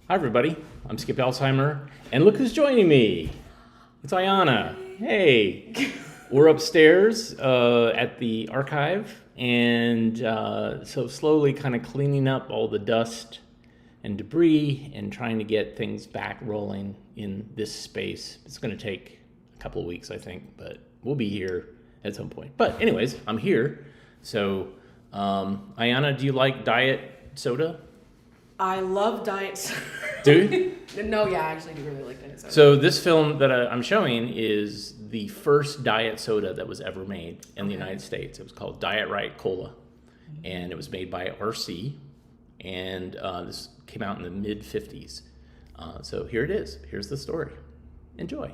Hi everybody, I'm Skip Alzheimer, and look who's joining me. It's Ayana. Hey, we're upstairs at the archive, and so slowly kind of cleaning up all the dust and debris and trying to get things back rolling in this space. It's going to take a couple of weeks, I think, but we'll be here at some point. But anyways, I'm here. So, Ayana, do you like diet soda? I love diet soda. Do you? No, yeah, I actually do really like diet soda. So this film that I'm showing is the first diet soda that was ever made in the United States. It was called Diet-Rite Cola, and it was made by RC, and this came out in the mid-50s. So here it is. Here's the story. Enjoy.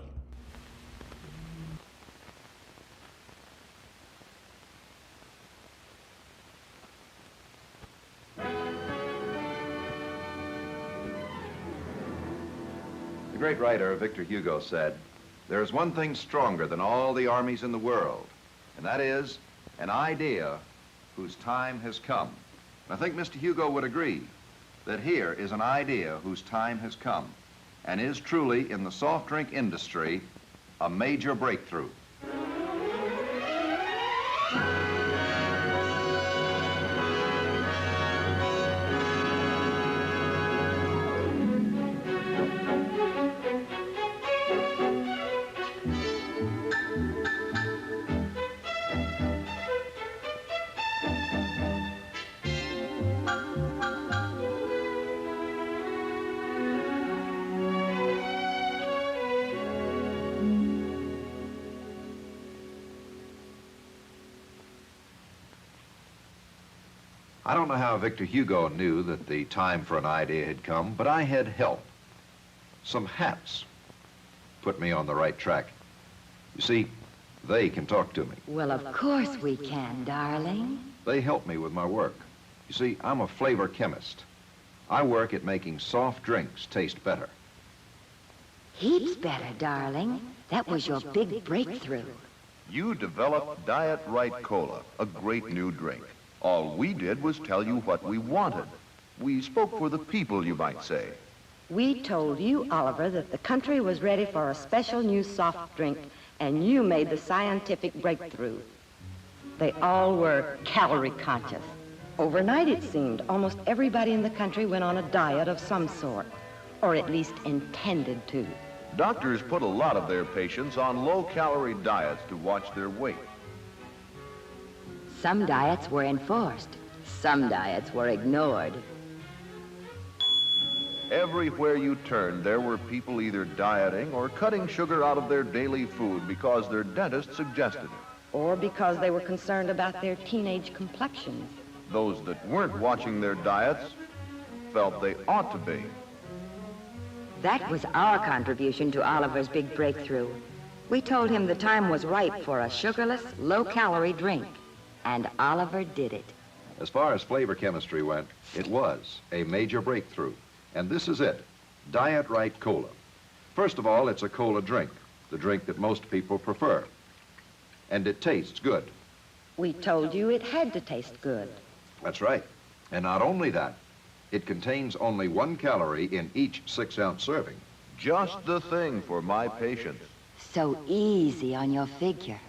The great writer Victor Hugo said, "There is one thing stronger than all the armies in the world, and that is an idea whose time has come." And I think Mr. Hugo would agree that here is an idea whose time has come and is truly, in the soft drink industry, a major breakthrough. I don't know how Victor Hugo knew that the time for an idea had come, but I had help. Some hats put me on the right track. You see, they can talk to me. Well, of course we can, darling. They help me with my work. You see, I'm a flavor chemist. I work at making soft drinks taste better. Heaps better, darling. That was your big breakthrough. You developed Diet-Rite Cola, a great new drink. All we did was tell you what we wanted. We spoke for the people, you might say. We told you, Oliver, that the country was ready for a special new soft drink, and you made the scientific breakthrough. They all were calorie conscious. Overnight, it seemed, almost everybody in the country went on a diet of some sort, or at least intended to. Doctors put a lot of their patients on low-calorie diets to watch their weight. Some diets were enforced. Some diets were ignored. Everywhere you turned, there were people either dieting or cutting sugar out of their daily food because their dentist suggested it. Or because they were concerned about their teenage complexions. Those that weren't watching their diets felt they ought to be. That was our contribution to Oliver's big breakthrough. We told him the time was right for a sugarless, low-calorie drink. And Oliver did it. As far as flavor chemistry went, it was a major breakthrough. And this is it, Diet-Rite Cola. First of all, it's a cola drink, the drink that most people prefer. And it tastes good. We told you it had to taste good. That's right. And not only that, it contains only 1 calorie in each 6-ounce serving. Just the thing for my patients. So easy on your figure.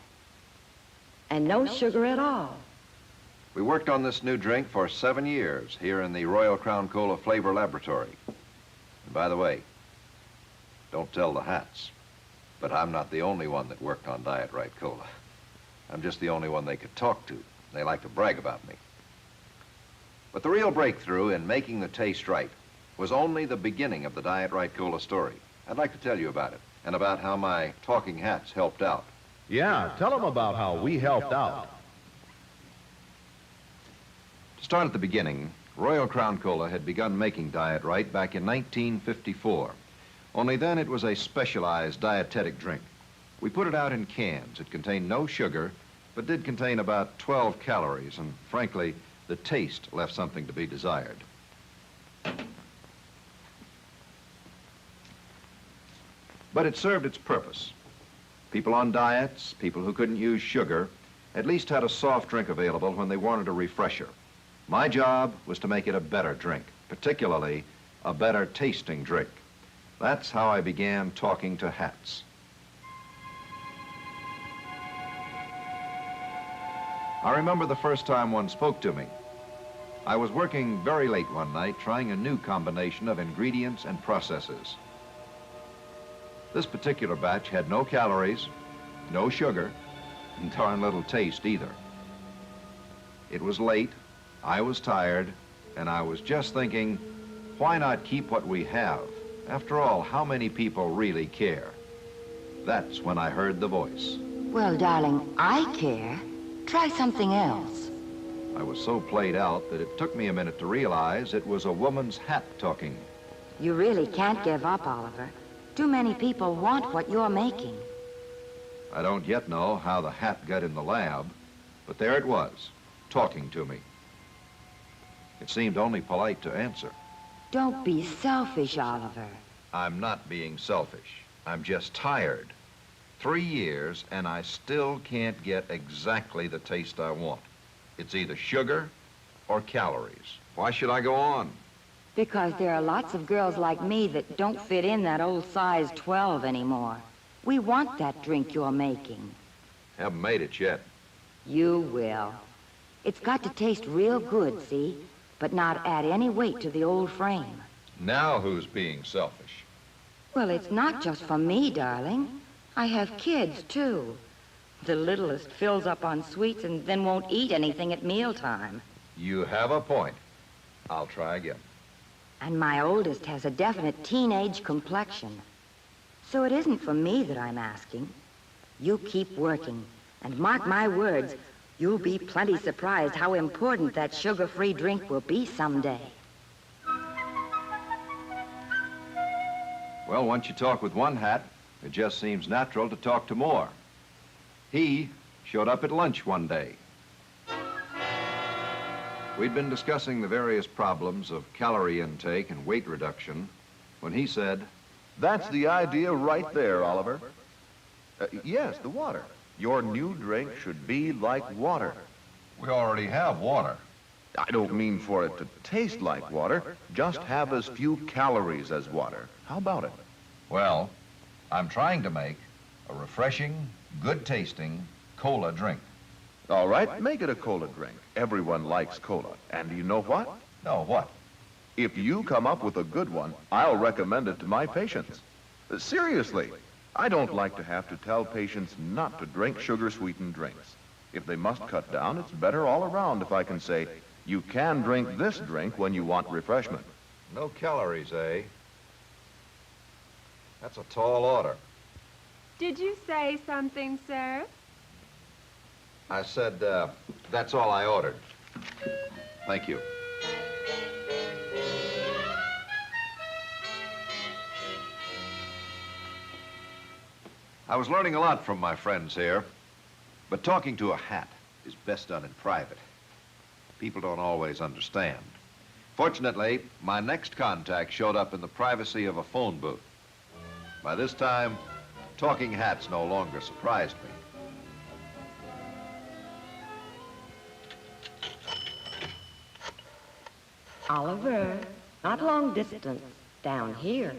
And no sugar at all. We worked on this new drink for 7 years here in the Royal Crown Cola Flavor Laboratory. And by the way, don't tell the hats, but I'm not the only one that worked on Diet-Rite Cola. I'm just the only one they could talk to. They like to brag about me. But the real breakthrough in making the taste right was only the beginning of the Diet-Rite Cola story. I'd like to tell you about it, and about how my talking hats helped out. Yeah, tell them about how we helped out. To start at the beginning, Royal Crown Cola had begun making Diet-Rite back in 1954. Only then it was a specialized dietetic drink. We put it out in cans. It contained no sugar, but did contain about 12 calories, and frankly, the taste left something to be desired. But it served its purpose. People on diets, people who couldn't use sugar, at least had a soft drink available when they wanted a refresher. My job was to make it a better drink, particularly a better tasting drink. That's how I began talking to hats. I remember the first time one spoke to me. I was working very late one night trying a new combination of ingredients and processes. This particular batch had no calories, no sugar, and darn little taste either. It was late, I was tired, and I was just thinking, why not keep what we have? After all, how many people really care? That's when I heard the voice. Well, darling, I care. Try something else. I was so played out that it took me a minute to realize it was a woman's hat talking. You really can't give up, Oliver. Too many people want what you're making. I don't yet know how the hat got in the lab, but there it was, talking to me. It seemed only polite to answer. Don't be selfish, Oliver. I'm not being selfish. I'm just tired. 3 years, and I still can't get exactly the taste I want. It's either sugar or calories. Why should I go on? Because there are lots of girls like me that don't fit in that old size 12 anymore. We want that drink you're making. Haven't made it yet. You will. It's got to taste real good, see? But not add any weight to the old frame. Now who's being selfish? Well, it's not just for me, darling. I have kids, too. The littlest fills up on sweets and then won't eat anything at mealtime. You have a point. I'll try again. And my oldest has a definite teenage complexion. So it isn't for me that I'm asking. You keep working, and mark my words, you'll be plenty surprised how important that sugar-free drink will be someday. Well, once you talk with one hat, it just seems natural to talk to more. He showed up at lunch one day. We'd been discussing the various problems of calorie intake and weight reduction when he said, That's the idea right there, Oliver. Yes, the water. Your new drink should be like water. we already have water. I don't mean for it to taste like water, just have as few calories as water. How about it? Well, I'm trying to make a refreshing, good-tasting cola drink. All right, make it a cola drink. Everyone likes cola. And you know what? No, what? If you come up with a good one, I'll recommend it to my patients. Seriously, I don't like to have to tell patients not to drink sugar-sweetened drinks. If they must cut down, it's better all around if I can say, you can drink this drink when you want refreshment. No calories, eh? That's a tall order. Did you say something, sir? I said, that's all I ordered. Thank you. I was learning a lot from my friends here, but talking to a hat is best done in private. People don't always understand. Fortunately, my next contact showed up in the privacy of a phone booth. By this time, talking hats no longer surprised me. Oliver, not long distance, down here.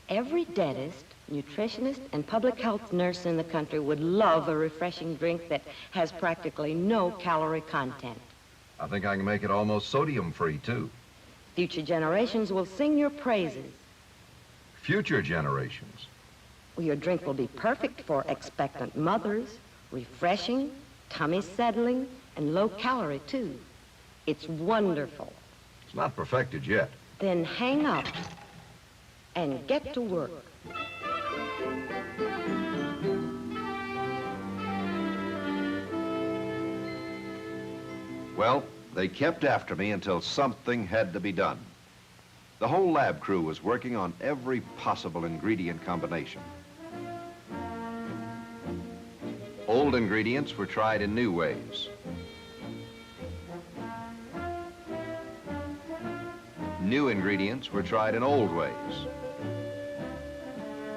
Every dentist, nutritionist, and public health nurse in the country would love a refreshing drink that has practically no calorie content. I think I can make it almost sodium-free, too. Future generations will sing your praises. Future generations. Well, your drink will be perfect for expectant mothers, refreshing, tummy settling, and low calorie, too. It's wonderful. It's not perfected yet. Then hang up and get to work. Well, they kept after me until something had to be done. The whole lab crew was working on every possible ingredient combination. Old ingredients were tried in new ways. New ingredients were tried in old ways.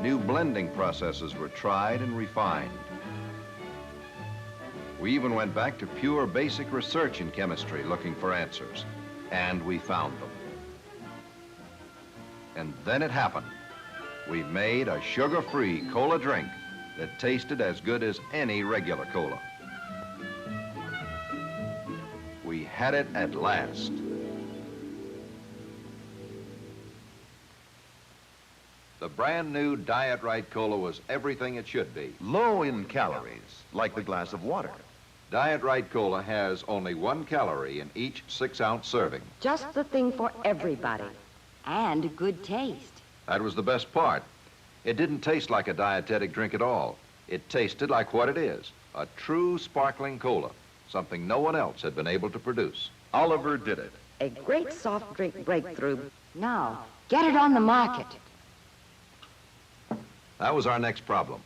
New blending processes were tried and refined. We even went back to pure basic research in chemistry looking for answers, and we found them. And then it happened. We made a sugar-free cola drink that tasted as good as any regular cola. We had it at last. The brand new Diet-Rite Cola was everything it should be. Low in calories, like the glass of water. Diet-Rite Cola has only 1 calorie in each 6-ounce serving. Just the thing for everybody. And good taste. That was the best part. It didn't taste like a dietetic drink at all. It tasted like what it is, a true sparkling cola, something no one else had been able to produce. Oliver did it. A great soft drink breakthrough. Now, get it on the market. That was our next problem.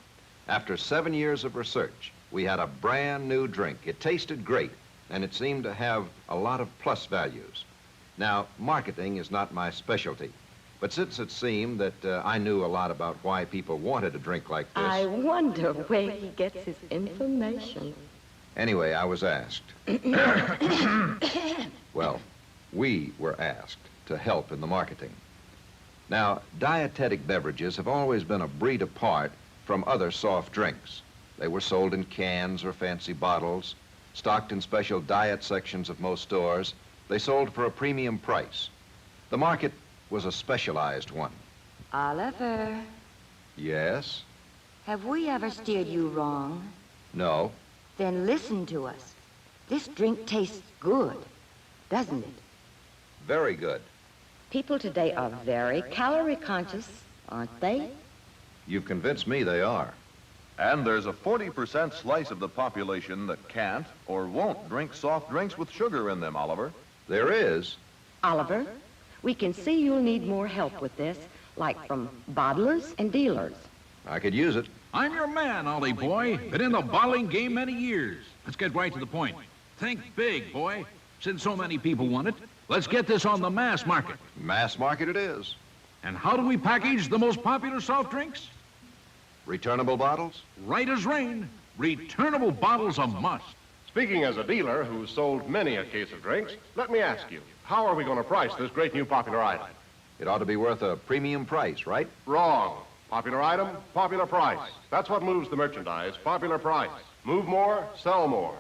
After 7 years of research, we had a brand new drink. It tasted great, and it seemed to have a lot of plus values. Now, marketing is not my specialty, but since it seemed that I knew a lot about why people wanted a drink like this, I wonder where he gets his information. anyway, I was asked. Well, we were asked to help in the marketing. Now, dietetic beverages have always been a breed apart from other soft drinks. They were sold in cans or fancy bottles, stocked in special diet sections of most stores. They sold for a premium price. The market was a specialized one. Oliver, Yes? have we ever steered you wrong? No? Then listen to us. This drink tastes good, doesn't it? Very good. People today are very calorie conscious, aren't they? You've convinced me they are. And there's a 40% slice of the population that can't or won't drink soft drinks with sugar in them, Oliver. There is. Oliver, we can see you'll need more help with this, like from bottlers and dealers. I could use it. I'm your man, Ollie boy. Been in the bottling game many years. Let's get right to the point. Think big, boy. Since so many people want it, let's get this on the mass market. Mass market it is. And how do we package the most popular soft drinks? Returnable bottles? Right as rain. Returnable bottles a must. Speaking as a dealer who's sold many a case of drinks, let me ask you, how are we going to price this great new popular item? It ought to be worth a premium price, right? Wrong. Popular item, popular price. That's what moves the merchandise, popular price. Move more, sell more.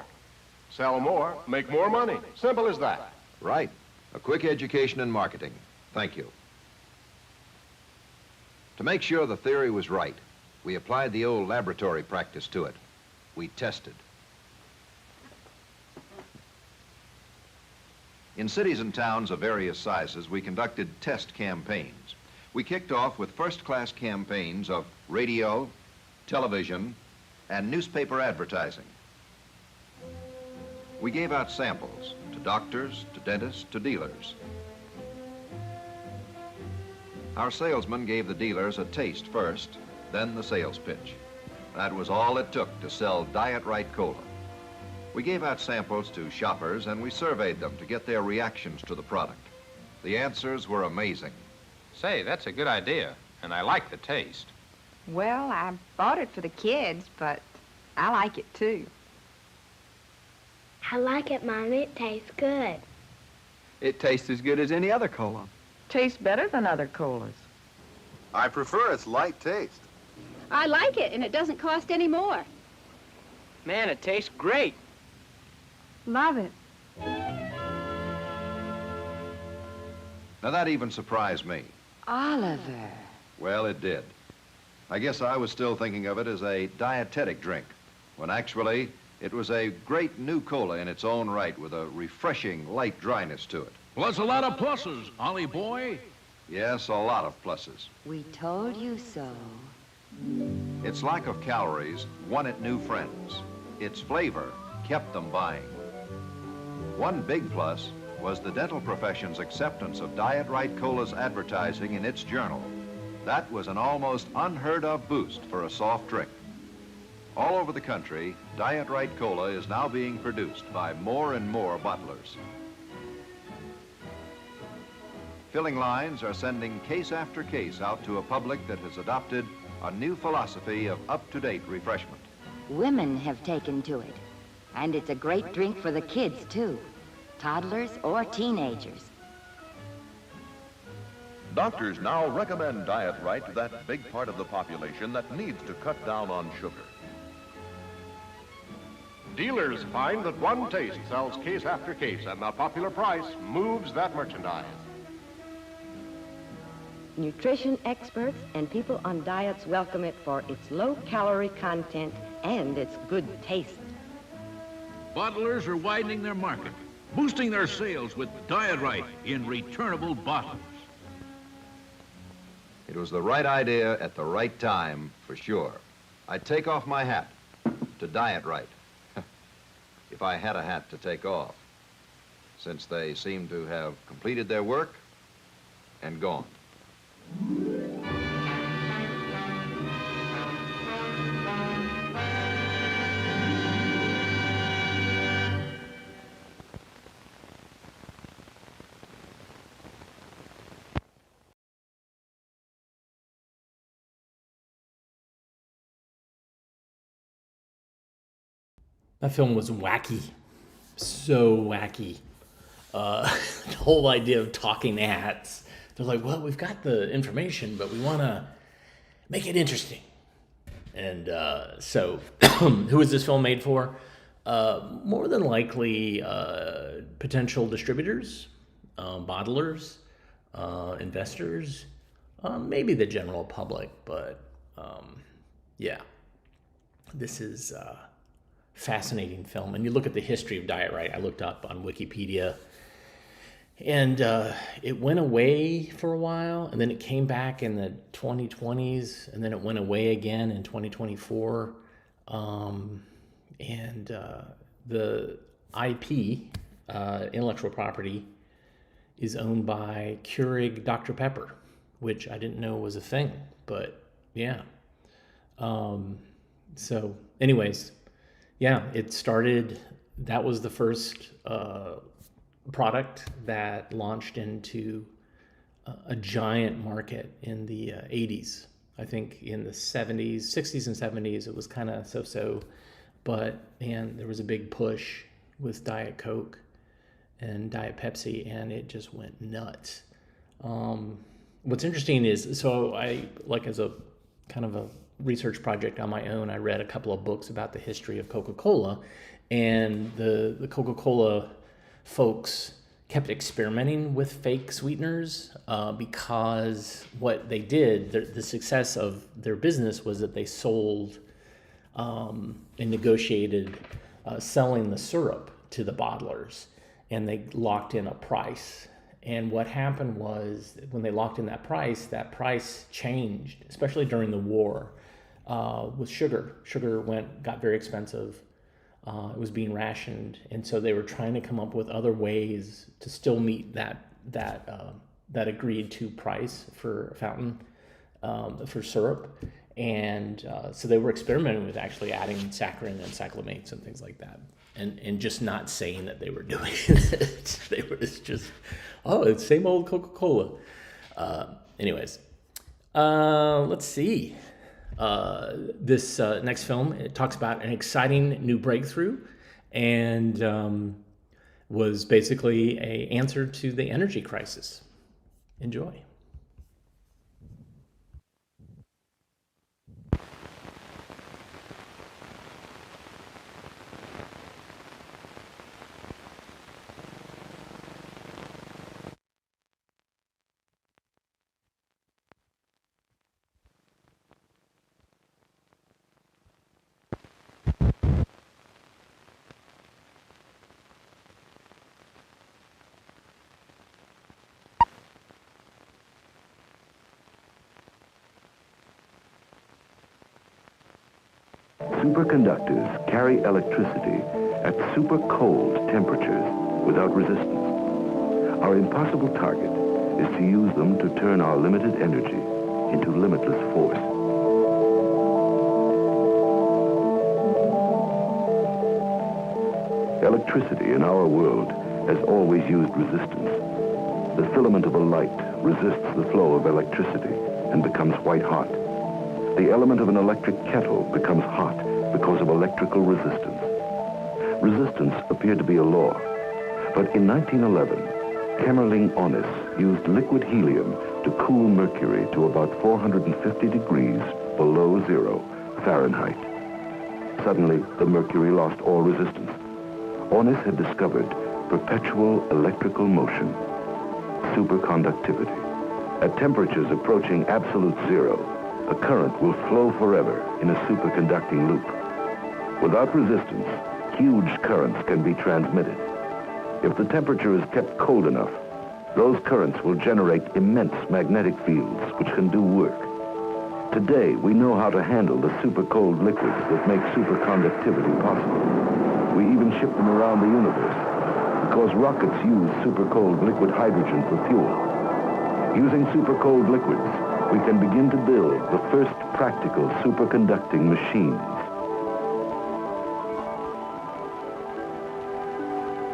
Sell more, make more money. Simple as that. Right. A quick education in marketing. Thank you. To make sure the theory was right, we applied the old laboratory practice to it. We tested. In cities and towns of various sizes, we conducted test campaigns. We kicked off with first-class campaigns of radio, television, and newspaper advertising. We gave out samples to doctors, to dentists, to dealers. Our salesman gave the dealers a taste first, then the sales pitch. That was all it took to sell Diet-Rite Cola. We gave out samples to shoppers and we surveyed them to get their reactions to the product. The answers were amazing. Say, that's a good idea, and I like the taste. Well, I bought it for the kids, but I like it too. I like it, Mommy. It tastes good. It tastes as good as any other cola. Tastes better than other colas. I prefer its light taste. I like it, and it doesn't cost any more. Man, it tastes great. Love it. Now that even surprised me. Oliver. Well, it did. I guess I was still thinking of it as a dietetic drink, when actually it was a great new cola in its own right with a refreshing light dryness to it. Plus a lot of pluses, Ollie boy. Yes, a lot of pluses. We told you so. Its lack of calories won it new friends. Its flavor kept them buying. One big plus was the dental profession's acceptance of Diet-Rite Cola's advertising in its journal. That was an almost unheard of boost for a soft drink. All over the country, Diet-Rite Cola is now being produced by more and more bottlers. Filling lines are sending case after case out to a public that has adopted a new philosophy of up-to-date refreshment. Women have taken to it. And it's a great drink for the kids, too. Toddlers or teenagers. Doctors now recommend Diet-Rite to that big part of the population that needs to cut down on sugar. Dealers find that one taste sells case after case, and the popular price moves that merchandise. Nutrition experts and people on diets welcome it for its low-calorie content and its good taste. Bottlers are widening their market, boosting their sales with Diet-Rite in returnable bottles. It was the right idea at the right time, for sure. I take off my hat to Diet-Rite. If I had a hat to take off, since they seem to have completed their work and gone. That film was wacky, so wacky. The whole idea of talking hats. They're like, well, we've got the information, but we want to make it interesting. And so, who is this film made for? More than likely, potential distributors, bottlers, investors, maybe the general public. But yeah, this is fascinating film. And you look at the history of Diet-Rite. I looked up on Wikipedia, and it went away for a while, and then it came back in the 2020s, and then it went away again in 2024. The IP, intellectual property, is owned by Keurig Dr. Pepper, which I didn't know was a thing, but yeah. So anyways, yeah, it started, that was the first product that launched into a giant market in the 80s. I think in the 70s, 60s and 70s, it was kind of so-so, but man, there was a big push with Diet Coke and Diet Pepsi, and it just went nuts. What's interesting is, so I, like as a kind of a research project on my own, I read a couple of books about the history of Coca-Cola, and the Coca-Cola folks kept experimenting with fake sweeteners because what they did, the success of their business was that they sold and negotiated selling the syrup to the bottlers, and they locked in a price. And what happened was, when they locked in that price changed, especially during the war. With sugar got very expensive. It was being rationed, and so they were trying to come up with other ways to still meet that agreed to price for a fountain, for syrup. And so they were experimenting with actually adding saccharin and cyclamates and things like that, and just not saying that they were doing it. They were just, oh, it's the same old Coca-Cola. Anyways, let's see. This next film, it talks about an exciting new breakthrough, and was basically an answer to the energy crisis. Enjoy. Superconductors carry electricity at super cold temperatures without resistance. Our impossible target is to use them to turn our limited energy into limitless force. Electricity in our world has always used resistance. The filament of a light resists the flow of electricity and becomes white hot. The element of an electric kettle becomes hot because of electrical resistance. Resistance appeared to be a law, but in 1911, Kemmerling-Onnes used liquid helium to cool mercury to about 450 degrees below 0 Fahrenheit. Suddenly, the mercury lost all resistance. Onnes had discovered perpetual electrical motion, superconductivity. At temperatures approaching absolute 0, a current will flow forever in a superconducting loop. Without resistance, huge currents can be transmitted. If the temperature is kept cold enough, those currents will generate immense magnetic fields which can do work. Today, we know how to handle the super-cold liquids that make superconductivity possible. We even ship them around the universe because rockets use super-cold liquid hydrogen for fuel. Using super-cold liquids, we can begin to build the first practical superconducting machines.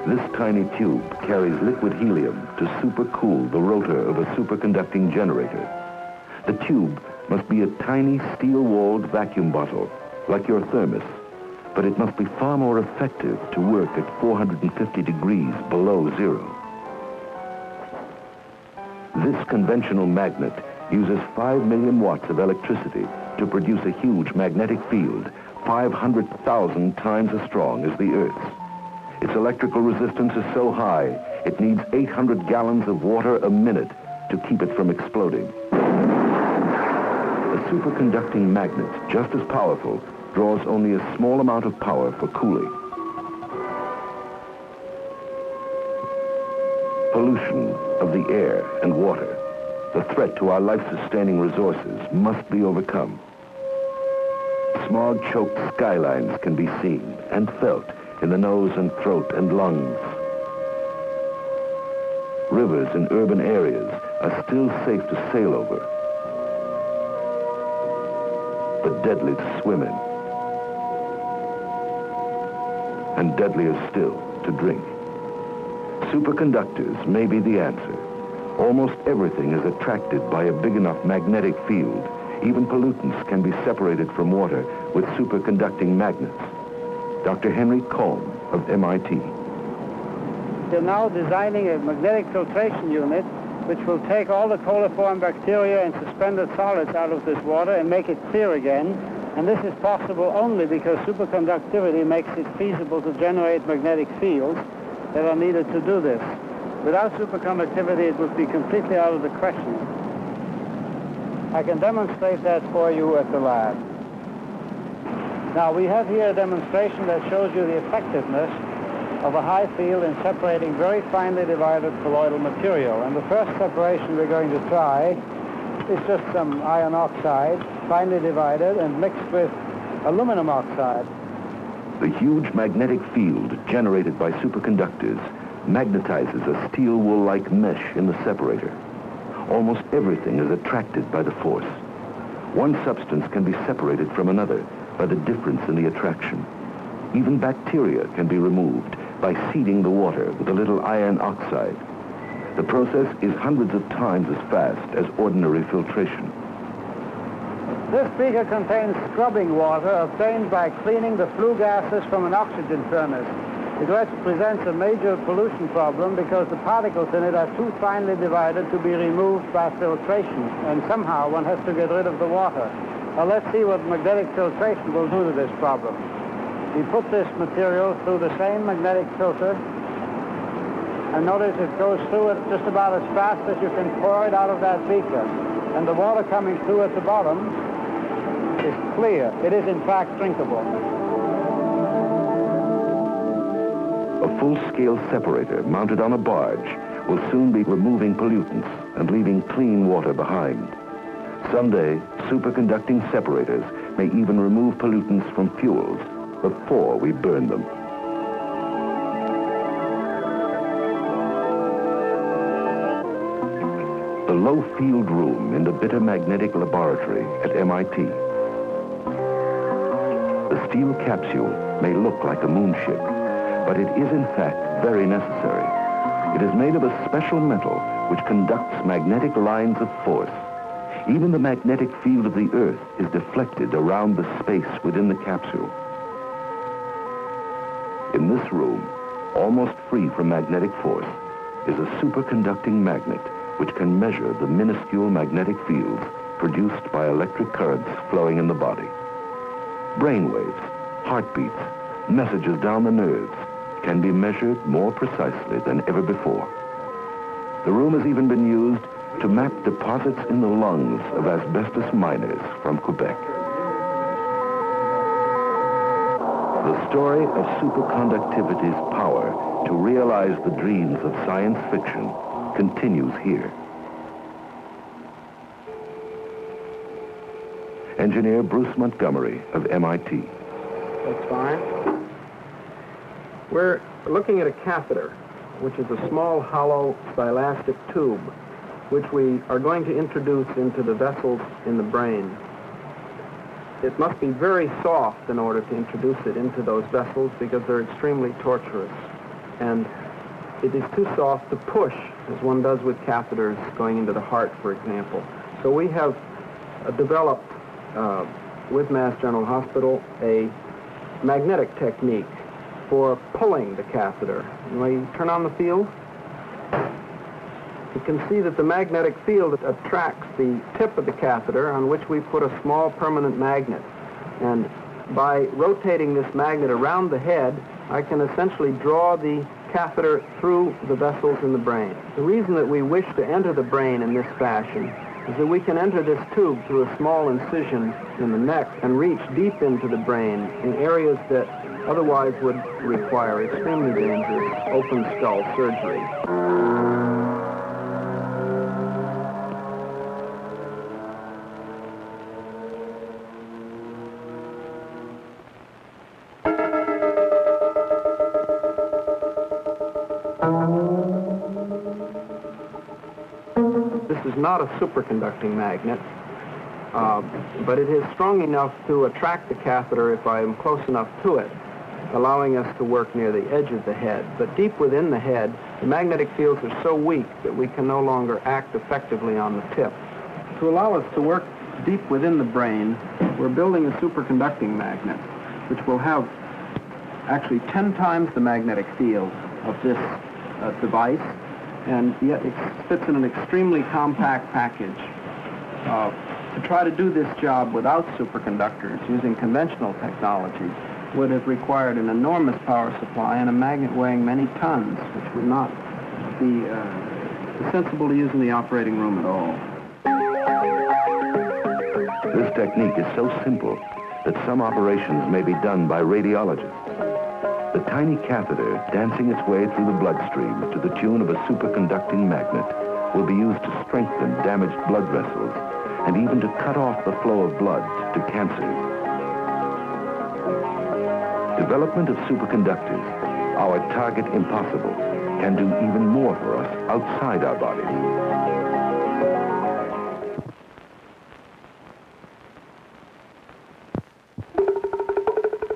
This tiny tube carries liquid helium to supercool the rotor of a superconducting generator. The tube must be a tiny steel-walled vacuum bottle, like your thermos, but it must be far more effective to work at 450 degrees below 0. This conventional magnet uses 5 million watts of electricity to produce a huge magnetic field 500,000 times as strong as the Earth's. Its electrical resistance is so high, it needs 800 gallons of water a minute to keep it from exploding. A superconducting magnet, just as powerful, draws only a small amount of power for cooling. Pollution of the air and water, the threat to our life-sustaining resources, must be overcome. Smog-choked skylines can be seen and felt in the nose and throat and lungs. Rivers in urban areas are still safe to sail over, but deadly to swim in, and deadlier still to drink. Superconductors may be the answer. Almost everything is attracted by a big enough magnetic field. Even pollutants can be separated from water with superconducting magnets. Dr. Henry Cohn of MIT. They're now designing a magnetic filtration unit which will take all the coliform bacteria and suspended solids out of this water and make it clear again. And this is possible only because superconductivity makes it feasible to generate magnetic fields that are needed to do this. Without superconductivity, it would be completely out of the question. I can demonstrate that for you at the lab. Now, we have here a demonstration that shows you the effectiveness of a high field in separating very finely divided colloidal material. And the first separation we're going to try is just some iron oxide, finely divided and mixed with aluminum oxide. The huge magnetic field generated by superconductors magnetizes a steel wool-like mesh in the separator. Almost everything is attracted by the force. One substance can be separated from another by the difference in the attraction. Even bacteria can be removed by seeding the water with a little iron oxide. The process is hundreds of times as fast as ordinary filtration. This beaker contains scrubbing water obtained by cleaning the flue gases from an oxygen furnace. It represents a major pollution problem because the particles in it are too finely divided to be removed by filtration, and somehow one has to get rid of the water. Now let's see what magnetic filtration will do to this problem. We put this material through the same magnetic filter, and notice it goes through it just about as fast as you can pour it out of that beaker. And the water coming through at the bottom is clear. It is in fact drinkable. A full-scale separator mounted on a barge will soon be removing pollutants and leaving clean water behind. Someday, superconducting separators may even remove pollutants from fuels before we burn them. The low-field room in the Bitter Magnetic Laboratory at MIT. The steel capsule may look like a moonship, but it is in fact very necessary. It is made of a special metal which conducts magnetic lines of force. Even the magnetic field of the Earth is deflected around the space within the capsule. In this room, almost free from magnetic force, is a superconducting magnet which can measure the minuscule magnetic fields produced by electric currents flowing in the body. Brainwaves, heartbeats, messages down the nerves can be measured more precisely than ever before. The room has even been used to map deposits in the lungs of asbestos miners from Quebec. The story of superconductivity's power to realize the dreams of science fiction continues here. Engineer Bruce Montgomery of MIT. That's fine. We're looking at a catheter, which is a small hollow stylastic tube, which we are going to introduce into the vessels in the brain. It must be very soft in order to introduce it into those vessels because they're extremely tortuous. And it is too soft to push, as one does with catheters going into the heart, for example. So we have developed, with Mass General Hospital, a magnetic technique for pulling the catheter. When you turn on the field, you can see that the magnetic field attracts the tip of the catheter on which we put a small permanent magnet. And by rotating this magnet around the head, I can essentially draw the catheter through the vessels in the brain. The reason that we wish to enter the brain in this fashion is that we can enter this tube through a small incision in the neck and reach deep into the brain in areas that otherwise would require extremely dangerous open skull surgery. This is not a superconducting magnet, but it is strong enough to attract the catheter if I am close enough to it, allowing us to work near the edge of the head. But deep within the head, the magnetic fields are so weak that we can no longer act effectively on the tip. To allow us to work deep within the brain, we're building a superconducting magnet, which will have actually 10 times the magnetic field of this device, and yet it fits in an extremely compact package. To try to do this job without superconductors, using conventional technology, would have required an enormous power supply and a magnet weighing many tons, which would not be sensible to use in the operating room at all. This technique is so simple that some operations may be done by radiologists. The tiny catheter, dancing its way through the bloodstream to the tune of a superconducting magnet, will be used to strengthen damaged blood vessels and even to cut off the flow of blood to cancers. Development of superconductors, our target impossible, can do even more for us outside our bodies.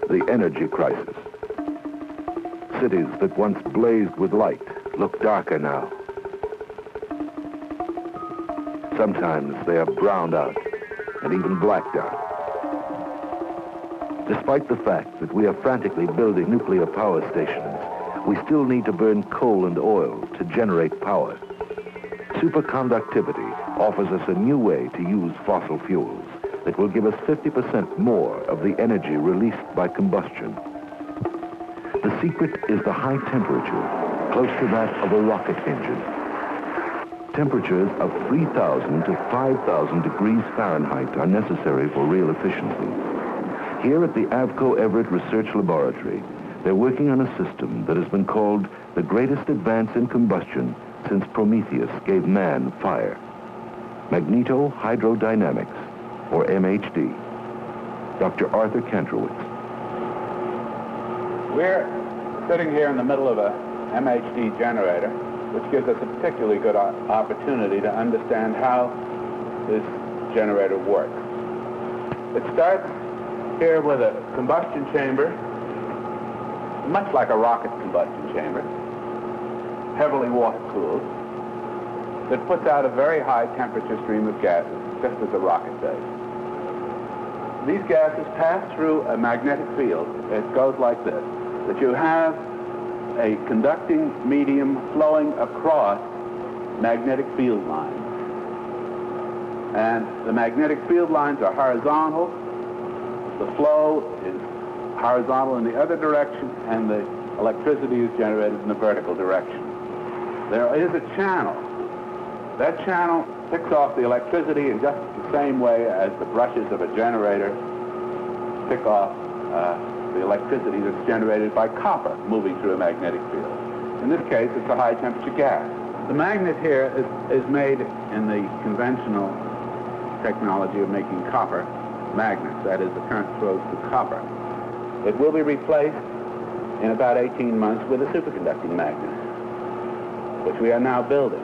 The energy crisis. Cities that once blazed with light look darker now. Sometimes they are browned out and even blacked out. Despite the fact that we are frantically building nuclear power stations, we still need to burn coal and oil to generate power. Superconductivity offers us a new way to use fossil fuels that will give us 50% more of the energy released by combustion. The secret is the high temperature, close to that of a rocket engine. Temperatures of 3,000 to 5,000 degrees Fahrenheit are necessary for real efficiency. Here at the Avco Everett Research Laboratory, they're working on a system that has been called the greatest advance in combustion since Prometheus gave man fire. Magnetohydrodynamics, or MHD. Dr. Arthur Kantrowitz. We're sitting here in the middle of a MHD generator, which gives us a particularly good opportunity to understand how this generator works. It starts here with a combustion chamber, much like a rocket combustion chamber, heavily water-cooled, that puts out a very high temperature stream of gases, just as a rocket does. These gases pass through a magnetic field. It goes like this, that you have a conducting medium flowing across magnetic field lines. And the magnetic field lines are horizontal. The flow is horizontal in the other direction, and the electricity is generated in the vertical direction. There is a channel. That channel picks off the electricity in just the same way as the brushes of a generator pick off the electricity that's generated by copper moving through a magnetic field. In this case, it's a high-temperature gas. The magnet here is made in the conventional technology of making copper magnets. That is, the current flows through copper. It will be replaced in about 18 months with a superconducting magnet, which we are now building.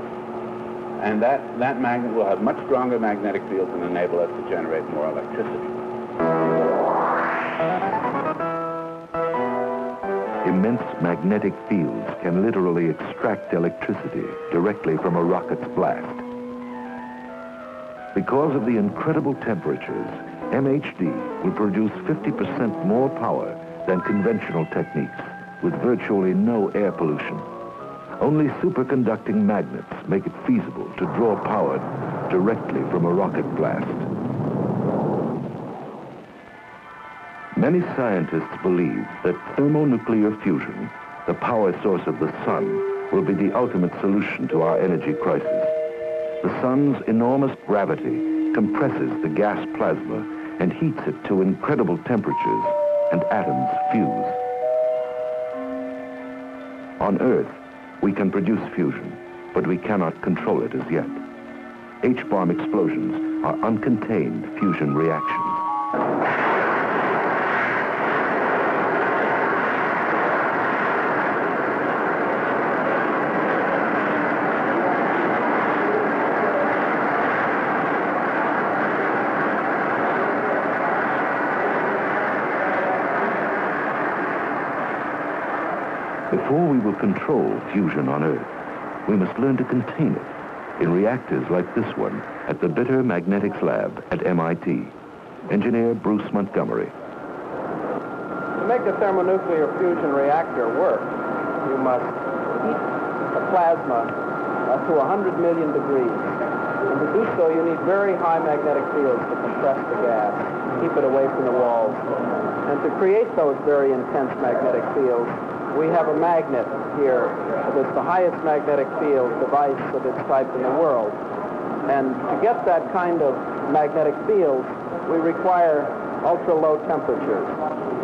And that magnet will have much stronger magnetic fields and enable us to generate more electricity. Immense magnetic fields can literally extract electricity directly from a rocket's blast. Because of the incredible temperatures, MHD will produce 50% more power than conventional techniques with virtually no air pollution. Only superconducting magnets make it feasible to draw power directly from a rocket blast. Many scientists believe that thermonuclear fusion, the power source of the sun, will be the ultimate solution to our energy crisis. The sun's enormous gravity compresses the gas plasma and heats it to incredible temperatures, and atoms fuse. On Earth, we can produce fusion, but we cannot control it as yet. H-bomb explosions are uncontained fusion reactions. Before we will control fusion on Earth, we must learn to contain it in reactors like this one at the Bitter Magnetics Lab at MIT. Engineer Bruce Montgomery. To make a thermonuclear fusion reactor work, you must heat the plasma to 100 million degrees. And to do so, you need very high magnetic fields to compress the gas, keep it away from the walls. And to create those very intense magnetic fields, we have a magnet here that's the highest magnetic field device of its type in the world. And to get that kind of magnetic field, we require ultra-low temperatures.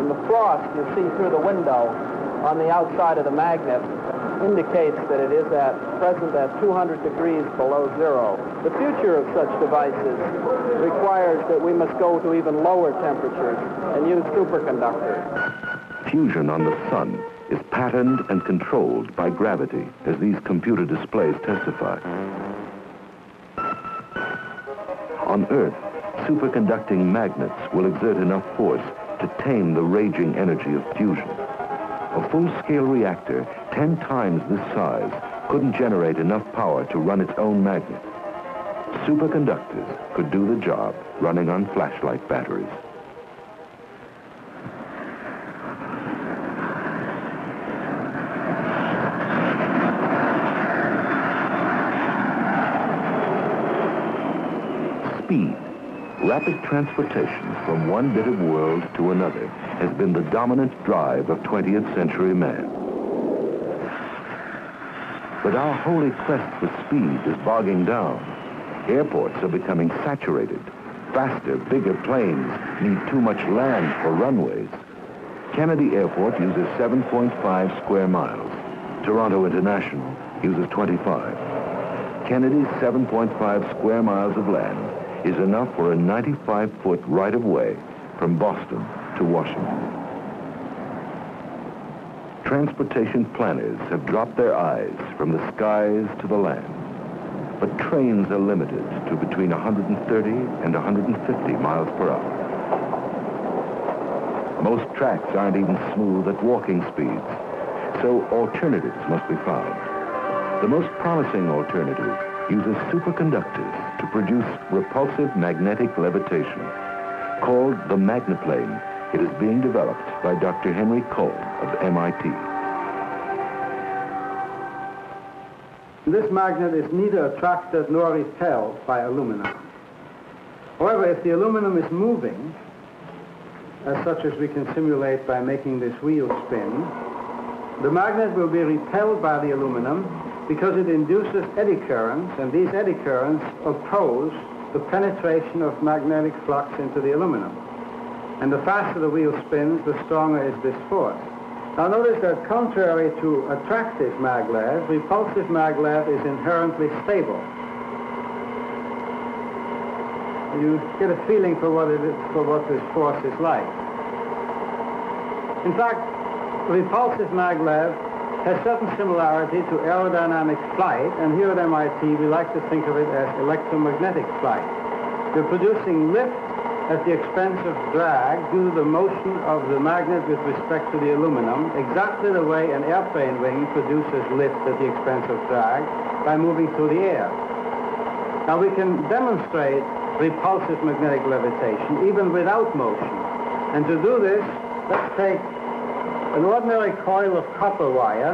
And the frost you see through the window on the outside of the magnet indicates that it is present at 200 degrees below zero. The future of such devices requires that we must go to even lower temperatures and use superconductors. Fusion on the sun is patterned and controlled by gravity, as these computer displays testify. On Earth, superconducting magnets will exert enough force to tame the raging energy of fusion. A full-scale reactor 10 times this size couldn't generate enough power to run its own magnet. Superconductors could do the job running on flashlight batteries. Speed, rapid transportation from one bit of world to another has been the dominant drive of 20th century man. But our holy quest for speed is bogging down. Airports are becoming saturated. Faster, bigger planes need too much land for runways. Kennedy Airport uses 7.5 square miles. Toronto International uses 25. Kennedy's 7.5 square miles of land is enough for a 95-foot right-of-way from Boston to Washington. Transportation planners have dropped their eyes from the skies to the land, but trains are limited to between 130 and 150 miles per hour. Most tracks aren't even smooth at walking speeds, so alternatives must be found. The most promising alternative uses superconductors to produce repulsive magnetic levitation. Called the magneplane, it is being developed by Dr. Henry Cole of MIT. This magnet is neither attracted nor repelled by aluminum. However, if the aluminum is moving, as such as we can simulate by making this wheel spin, the magnet will be repelled by the aluminum because it induces eddy currents, and these eddy currents oppose the penetration of magnetic flux into the aluminum. And the faster the wheel spins, the stronger is this force. Now notice that contrary to attractive maglev, repulsive maglev is inherently stable. You get a feeling for what this force is like. In fact, repulsive maglev has certain similarity to aerodynamic flight, and here at MIT we like to think of it as electromagnetic flight. We're producing lift at the expense of drag due to the motion of the magnet with respect to the aluminum, exactly the way an airplane wing produces lift at the expense of drag by moving through the air. Now we can demonstrate repulsive magnetic levitation even without motion. And to do this, let's take an ordinary coil of copper wire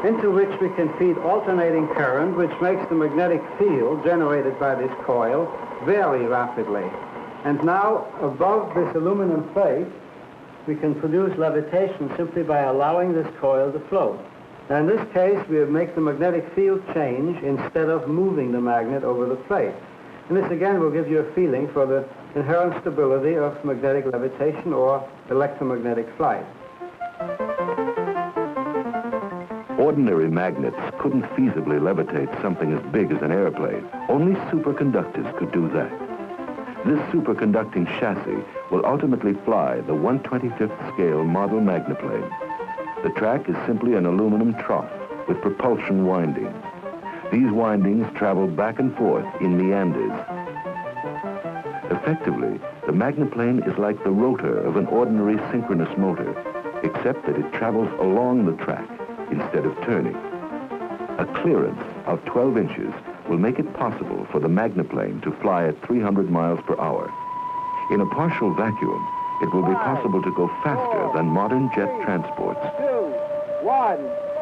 into which we can feed alternating current, which makes the magnetic field generated by this coil vary rapidly. And now, above this aluminum plate, we can produce levitation simply by allowing this coil to float. Now, in this case, we make the magnetic field change instead of moving the magnet over the plate. And this, again, will give you a feeling for the inherent stability of magnetic levitation or electromagnetic flight. Ordinary magnets couldn't feasibly levitate something as big as an airplane. Only superconductors could do that. This superconducting chassis will ultimately fly the 1/25th scale model magneplane. The track is simply an aluminum trough with propulsion windings. These windings travel back and forth in meanders. Effectively, the magneplane is like the rotor of an ordinary synchronous motor, except that it travels along the track instead of turning. A clearance of 12 inches will make it possible for the magneplane to fly at 300 miles per hour. In a partial vacuum, it will be possible to go faster than modern jet transports. 2, 1,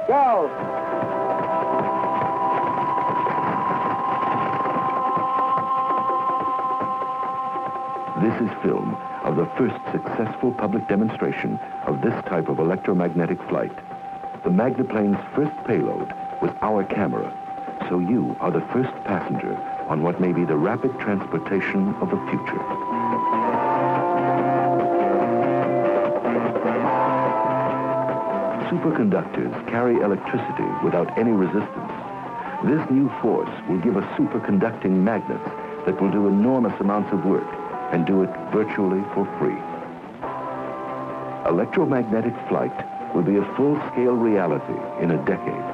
go! This is film of the first successful public demonstration of this type of electromagnetic flight. The magneplane's first payload was our camera, so you are the first passenger on what may be the rapid transportation of the future. Superconductors carry electricity without any resistance. This new force will give us superconducting magnets that will do enormous amounts of work and do it virtually for free. Electromagnetic flight will be a full-scale reality in a decade.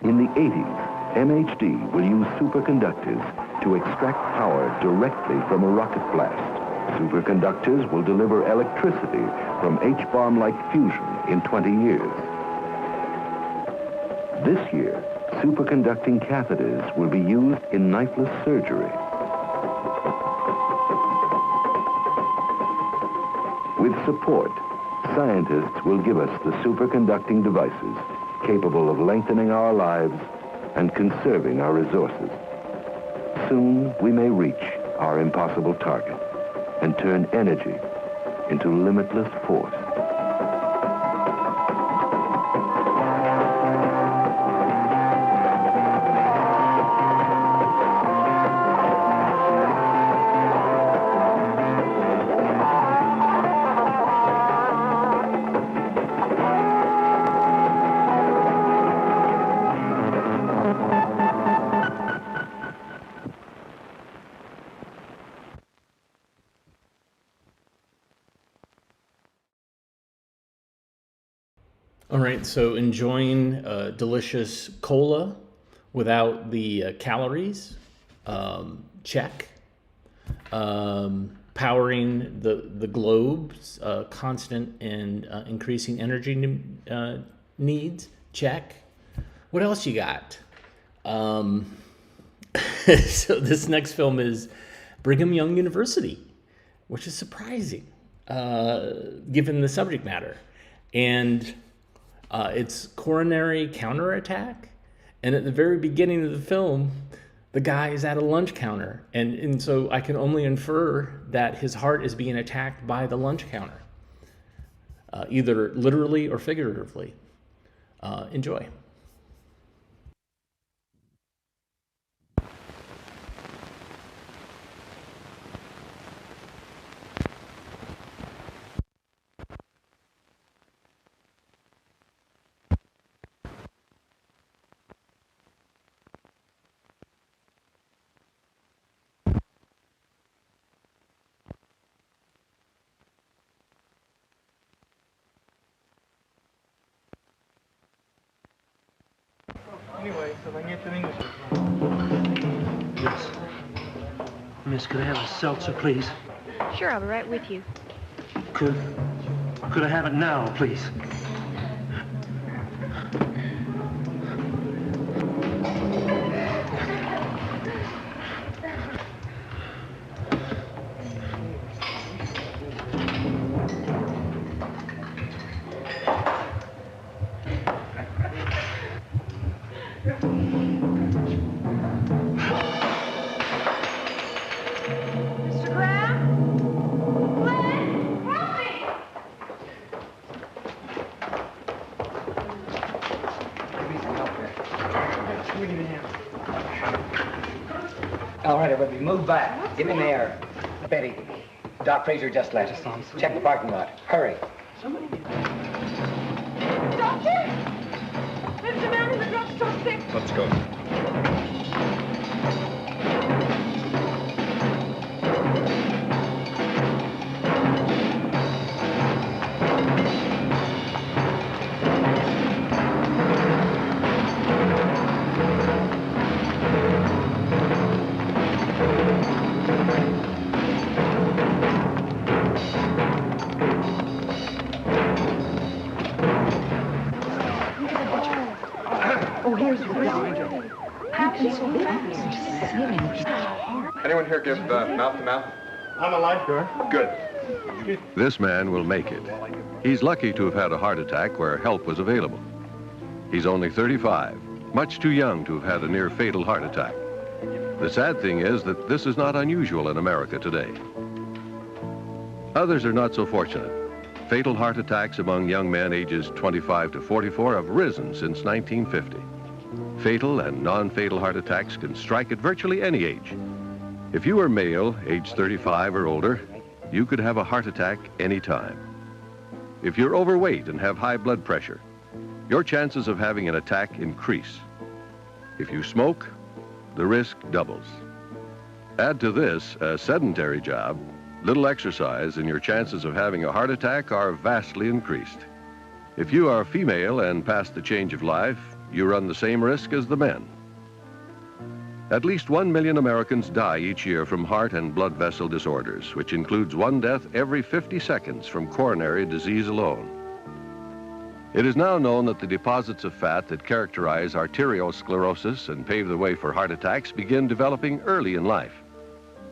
In the 80s, MHD will use superconductors to extract power directly from a rocket blast. Superconductors will deliver electricity from H-bomb-like fusion in 20 years. This year, superconducting catheters will be used in knifeless surgery. With support, scientists will give us the superconducting devices capable of lengthening our lives and conserving our resources. Soon, we may reach our impossible target and turn energy into limitless force. All right, so enjoying delicious cola without the calories, check. Powering the globe's constant and increasing energy needs, check. What else you got? So this next film is Brigham Young University, which is surprising given the subject matter. And It's Coronary Counterattack. And at the very beginning of the film, the guy is at a lunch counter. And so I can only infer that his heart is being attacked by the lunch counter, either literally or figuratively. Enjoy. Anyway, so I get some English. Yes. Miss, could I have a seltzer, please? Sure, I'll be right with you. Could I have it now, please? All right, everybody, move back. Get in there. Betty, Doc Fraser just left. Check the parking lot. Hurry. Doctor! There's a man in the drugstore sick. Let's go. Oh, here's your Anyone here give mouth-to-mouth? I'm a lifeguard. Good. This man will make it. He's lucky to have had a heart attack where help was available. He's only 35, much too young to have had a near-fatal heart attack. The sad thing is that this is not unusual in America today. Others are not so fortunate. Fatal heart attacks among young men ages 25 to 44 have risen since 1950. Fatal and non-fatal heart attacks can strike at virtually any age. If you are male, age 35 or older, you could have a heart attack anytime. If you're overweight and have high blood pressure, your chances of having an attack increase. If you smoke, the risk doubles. Add to this a sedentary job, little exercise, and your chances of having a heart attack are vastly increased. If you are female and past the change of life, you run the same risk as the men. At least 1 million Americans die each year from heart and blood vessel disorders, which includes one death every 50 seconds from coronary disease alone. It is now known that the deposits of fat that characterize arteriosclerosis and pave the way for heart attacks begin developing early in life.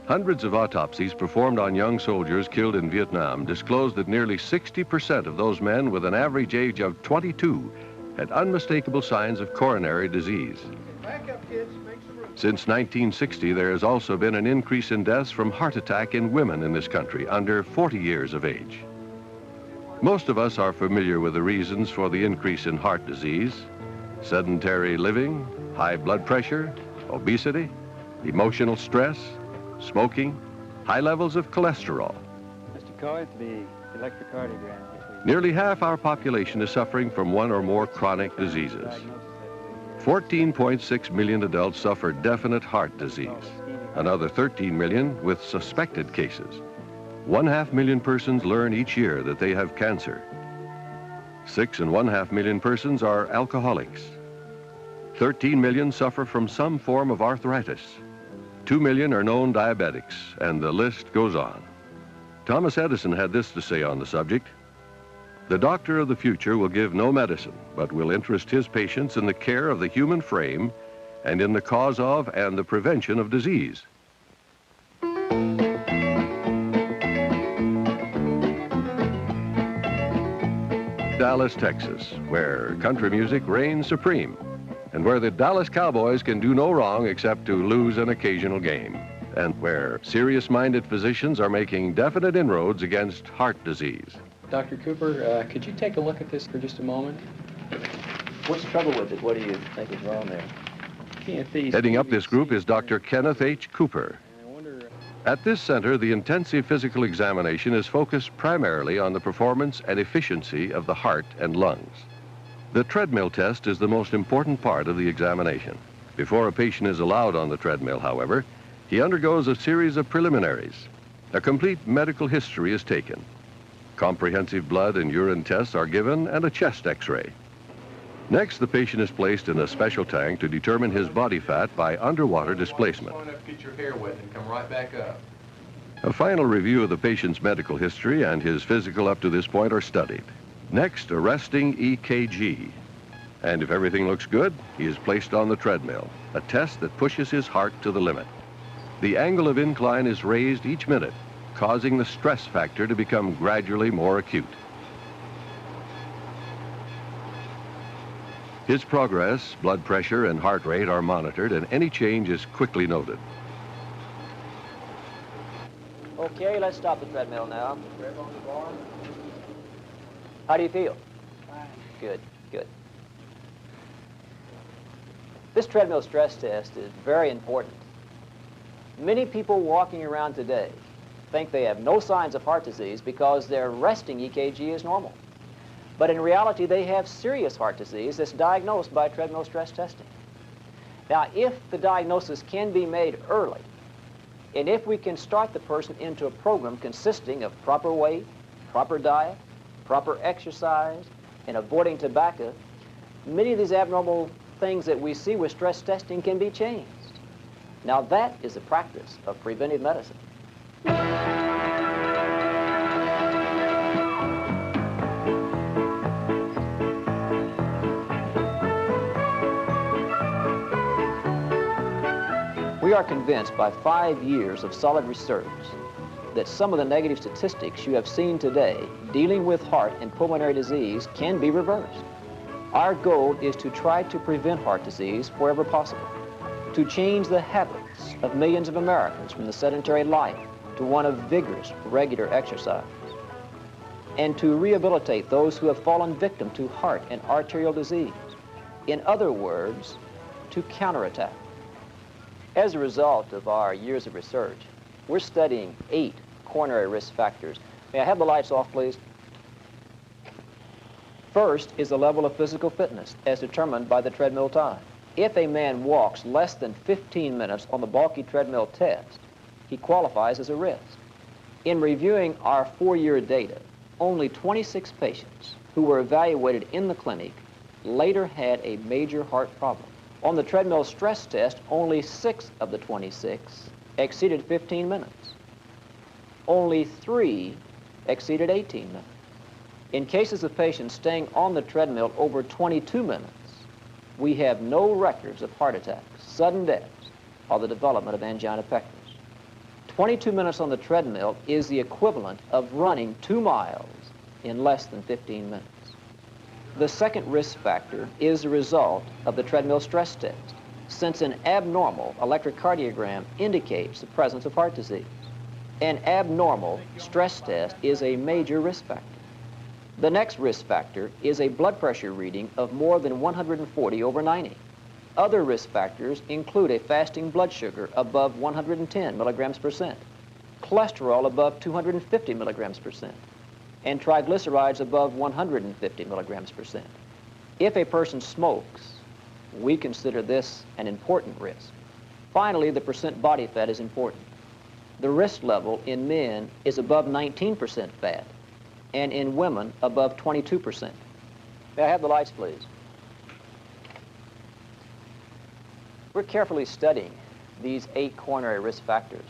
Hundreds of autopsies performed on young soldiers killed in Vietnam disclosed that nearly 60% of those men with an average age of 22 had unmistakable signs of coronary disease. Back up, kids. Make some room. Since 1960, there has also been an increase in deaths from heart attack in women in this country under 40 years of age. Most of us are familiar with the reasons for the increase in heart disease: sedentary living, high blood pressure, obesity, emotional stress, smoking, high levels of cholesterol. Mr. Coy, the electrocardiogram. Nearly half our population is suffering from one or more chronic diseases. 14.6 million adults suffer definite heart disease, another 13 million with suspected cases. 1/2 million persons learn each year that they have cancer. 6.5 million persons are alcoholics. 13 million suffer from some form of arthritis. 2 million are known diabetics, and the list goes on. Thomas Edison had this to say on the subject: "The doctor of the future will give no medicine, but will interest his patients in the care of the human frame and in the cause of and the prevention of disease." Dallas, Texas, where country music reigns supreme, and where the Dallas Cowboys can do no wrong except to lose an occasional game, and where serious-minded physicians are making definite inroads against heart disease. Dr. Cooper, could you take a look at this for just a moment? What's the trouble with it? What do you think is wrong there? Heading up this group is Dr. Kenneth H. Cooper. At this center, the intensive physical examination is focused primarily on the performance and efficiency of the heart and lungs. The treadmill test is the most important part of the examination. Before a patient is allowed on the treadmill, however, he undergoes a series of preliminaries. A complete medical history is taken. Comprehensive blood and urine tests are given and a chest x-ray. Next, the patient is placed in a special tank to determine his body fat by underwater displacement. Get your hair wet and come right back up. A final review of the patient's medical history and his physical up to this point are studied. Next, a resting EKG. And if everything looks good, he is placed on the treadmill, a test that pushes his heart to the limit. The angle of incline is raised each minute, causing the stress factor to become gradually more acute. His progress, blood pressure, and heart rate are monitored, and any change is quickly noted. Okay, let's stop the treadmill now. How do you feel? Fine. Good, good. This treadmill stress test is very important. Many people walking around today think they have no signs of heart disease because their resting EKG is normal. But in reality, they have serious heart disease that's diagnosed by treadmill stress testing. Now, if the diagnosis can be made early, and if we can start the person into a program consisting of proper weight, proper diet, proper exercise, and avoiding tobacco, many of these abnormal things that we see with stress testing can be changed. Now, that is a practice of preventive medicine. We are convinced by 5 years of solid research that some of the negative statistics you have seen today dealing with heart and pulmonary disease can be reversed. Our goal is to try to prevent heart disease wherever possible, to change the habits of millions of Americans from the sedentary life to one of vigorous, regular exercise, and to rehabilitate those who have fallen victim to heart and arterial disease. In other words, to counterattack. As a result of our years of research, we're studying 8 coronary risk factors. May I have the lights off, please? First is the level of physical fitness as determined by the treadmill time. If a man walks less than 15 minutes on the bulky treadmill test, he qualifies as a risk. In reviewing our 4-year data, only 26 patients who were evaluated in the clinic later had a major heart problem. On the treadmill stress test, only 6 of the 26 exceeded 15 minutes. Only 3 exceeded 18 minutes. In cases of patients staying on the treadmill over 22 minutes, we have no records of heart attacks, sudden deaths, or the development of angina pectoris. 22 minutes on the treadmill is the equivalent of running 2 miles in less than 15 minutes. The second risk factor is the result of the treadmill stress test, since an abnormal electrocardiogram indicates the presence of heart disease. An abnormal stress test is a major risk factor. The next risk factor is a blood pressure reading of more than 140/90. Other risk factors include a fasting blood sugar above 110 milligrams percent, cholesterol above 250 milligrams percent, and triglycerides above 150 milligrams percent. If a person smokes, we consider this an important risk. Finally, the percent body fat is important. The risk level in men is above 19% fat, and in women above 22%. May I have the lights, please? We're carefully studying these 8 coronary risk factors.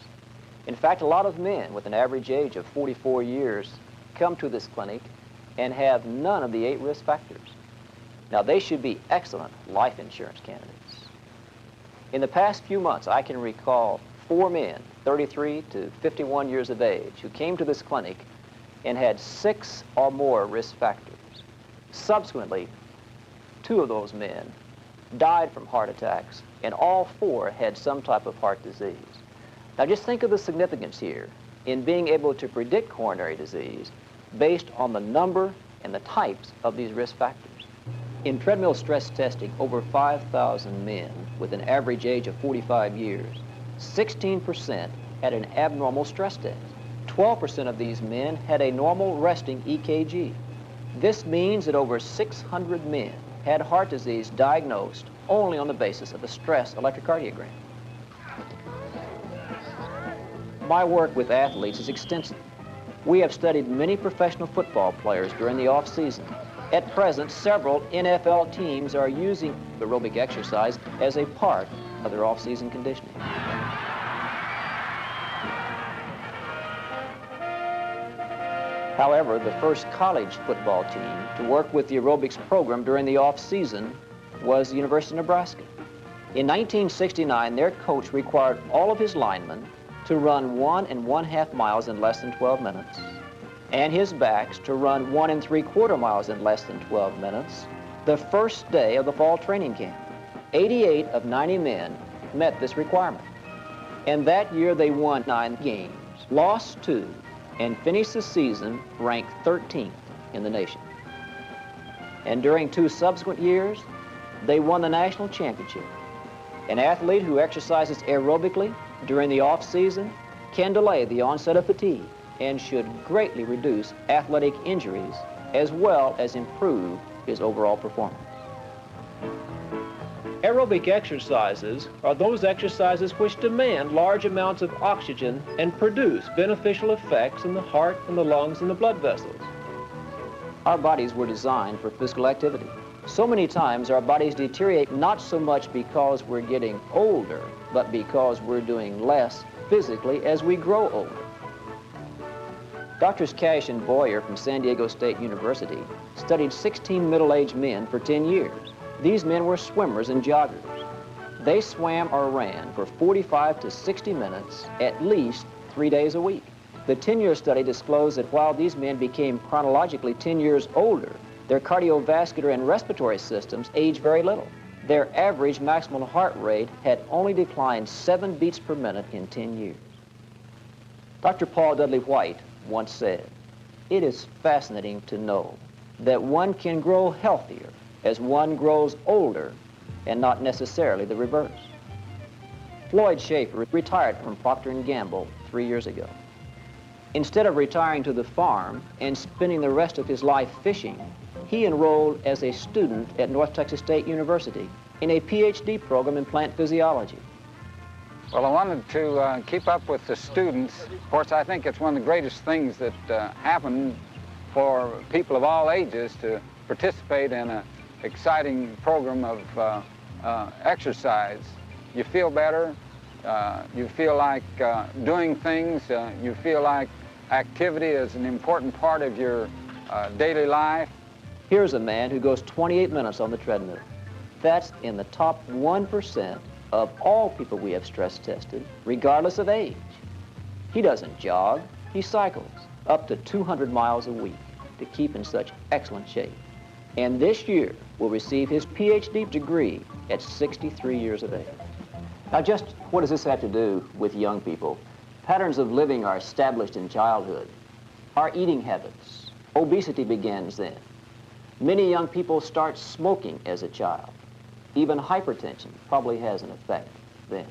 In fact, a lot of men with an average age of 44 years come to this clinic and have none of the 8 risk factors. Now, they should be excellent life insurance candidates. In the past few months, I can recall 4 men, 33 to 51 years of age, who came to this clinic and had 6 or more risk factors. Subsequently, 2 of those men died from heart attacks, and all 4 had some type of heart disease. Now just think of the significance here in being able to predict coronary disease based on the number and the types of these risk factors. In treadmill stress testing, over 5,000 men with an average age of 45 years, 16% had an abnormal stress test. 12% of these men had a normal resting EKG. This means that over 600 men had heart disease diagnosed only on the basis of a stress electrocardiogram. My work with athletes is extensive. We have studied many professional football players during the off-season. At present, several NFL teams are using aerobic exercise as a part of their off-season conditioning. However, the first college football team to work with the aerobics program during the off-season was the University of Nebraska. In 1969, their coach required all of his linemen to run 1 1/2 miles in less than 12 minutes, and his backs to run 1 3/4 miles in less than 12 minutes the first day of the fall training camp. 88 of 90 men met this requirement. And that year they won 9 games, lost 2, and finished the season ranked 13th in the nation. And during 2 subsequent years, they won the national championship. An athlete who exercises aerobically during the off-season can delay the onset of fatigue and should greatly reduce athletic injuries as well as improve his overall performance. Aerobic exercises are those exercises which demand large amounts of oxygen and produce beneficial effects in the heart and the lungs and the blood vessels. Our bodies were designed for physical activity. So many times our bodies deteriorate not so much because we're getting older, but because we're doing less physically as we grow older. Doctors Cash and Boyer from San Diego State University studied 16 middle-aged men for 10 years. These men were swimmers and joggers. They swam or ran for 45 to 60 minutes at least 3 days a week. The 10-year study disclosed that while these men became chronologically 10 years older, their cardiovascular and respiratory systems aged very little. Their average maximal heart rate had only declined 7 beats per minute in 10 years. Dr. Paul Dudley White once said, "It is fascinating to know that one can grow healthier as one grows older and not necessarily the reverse." Floyd Schaefer retired from Procter & Gamble 3 years ago. Instead of retiring to the farm and spending the rest of his life fishing, he enrolled as a student at North Texas State University in a PhD program in plant physiology. Well, I wanted to keep up with the students. Of course, I think it's one of the greatest things that happen for people of all ages to participate in an exciting program of exercise. You feel better, you feel like doing things, you feel like activity is an important part of your daily life. Here's a man who goes 28 minutes on the treadmill. That's in the top 1% of all people we have stress tested, regardless of age. He doesn't jog, he cycles up to 200 miles a week to keep in such excellent shape. And this year will receive his PhD degree at 63 years of age. Now just what does this have to do with young people? Patterns of living are established in childhood. Our eating habits, obesity begins then. Many young people start smoking as a child. Even hypertension probably has an effect then.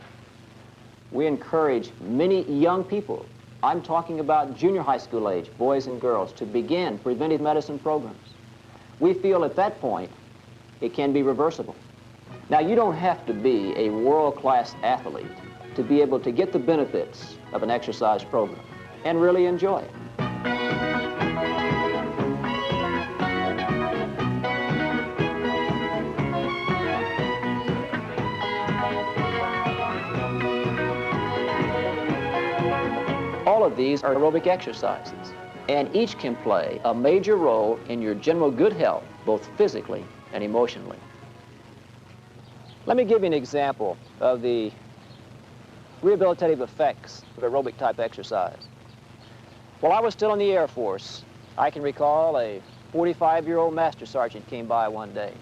We encourage many young people, I'm talking about junior high school age, boys and girls, to begin preventive medicine programs. We feel at that point it can be reversible. Now, you don't have to be a world-class athlete to be able to get the benefits of an exercise program and really enjoy it. All of these are aerobic exercises, and each can play a major role in your general good health, both physically and emotionally. Let me give you an example of the rehabilitative effects of aerobic type exercise. While I was still in the Air Force, I can recall a 45-year-old master sergeant came by one day.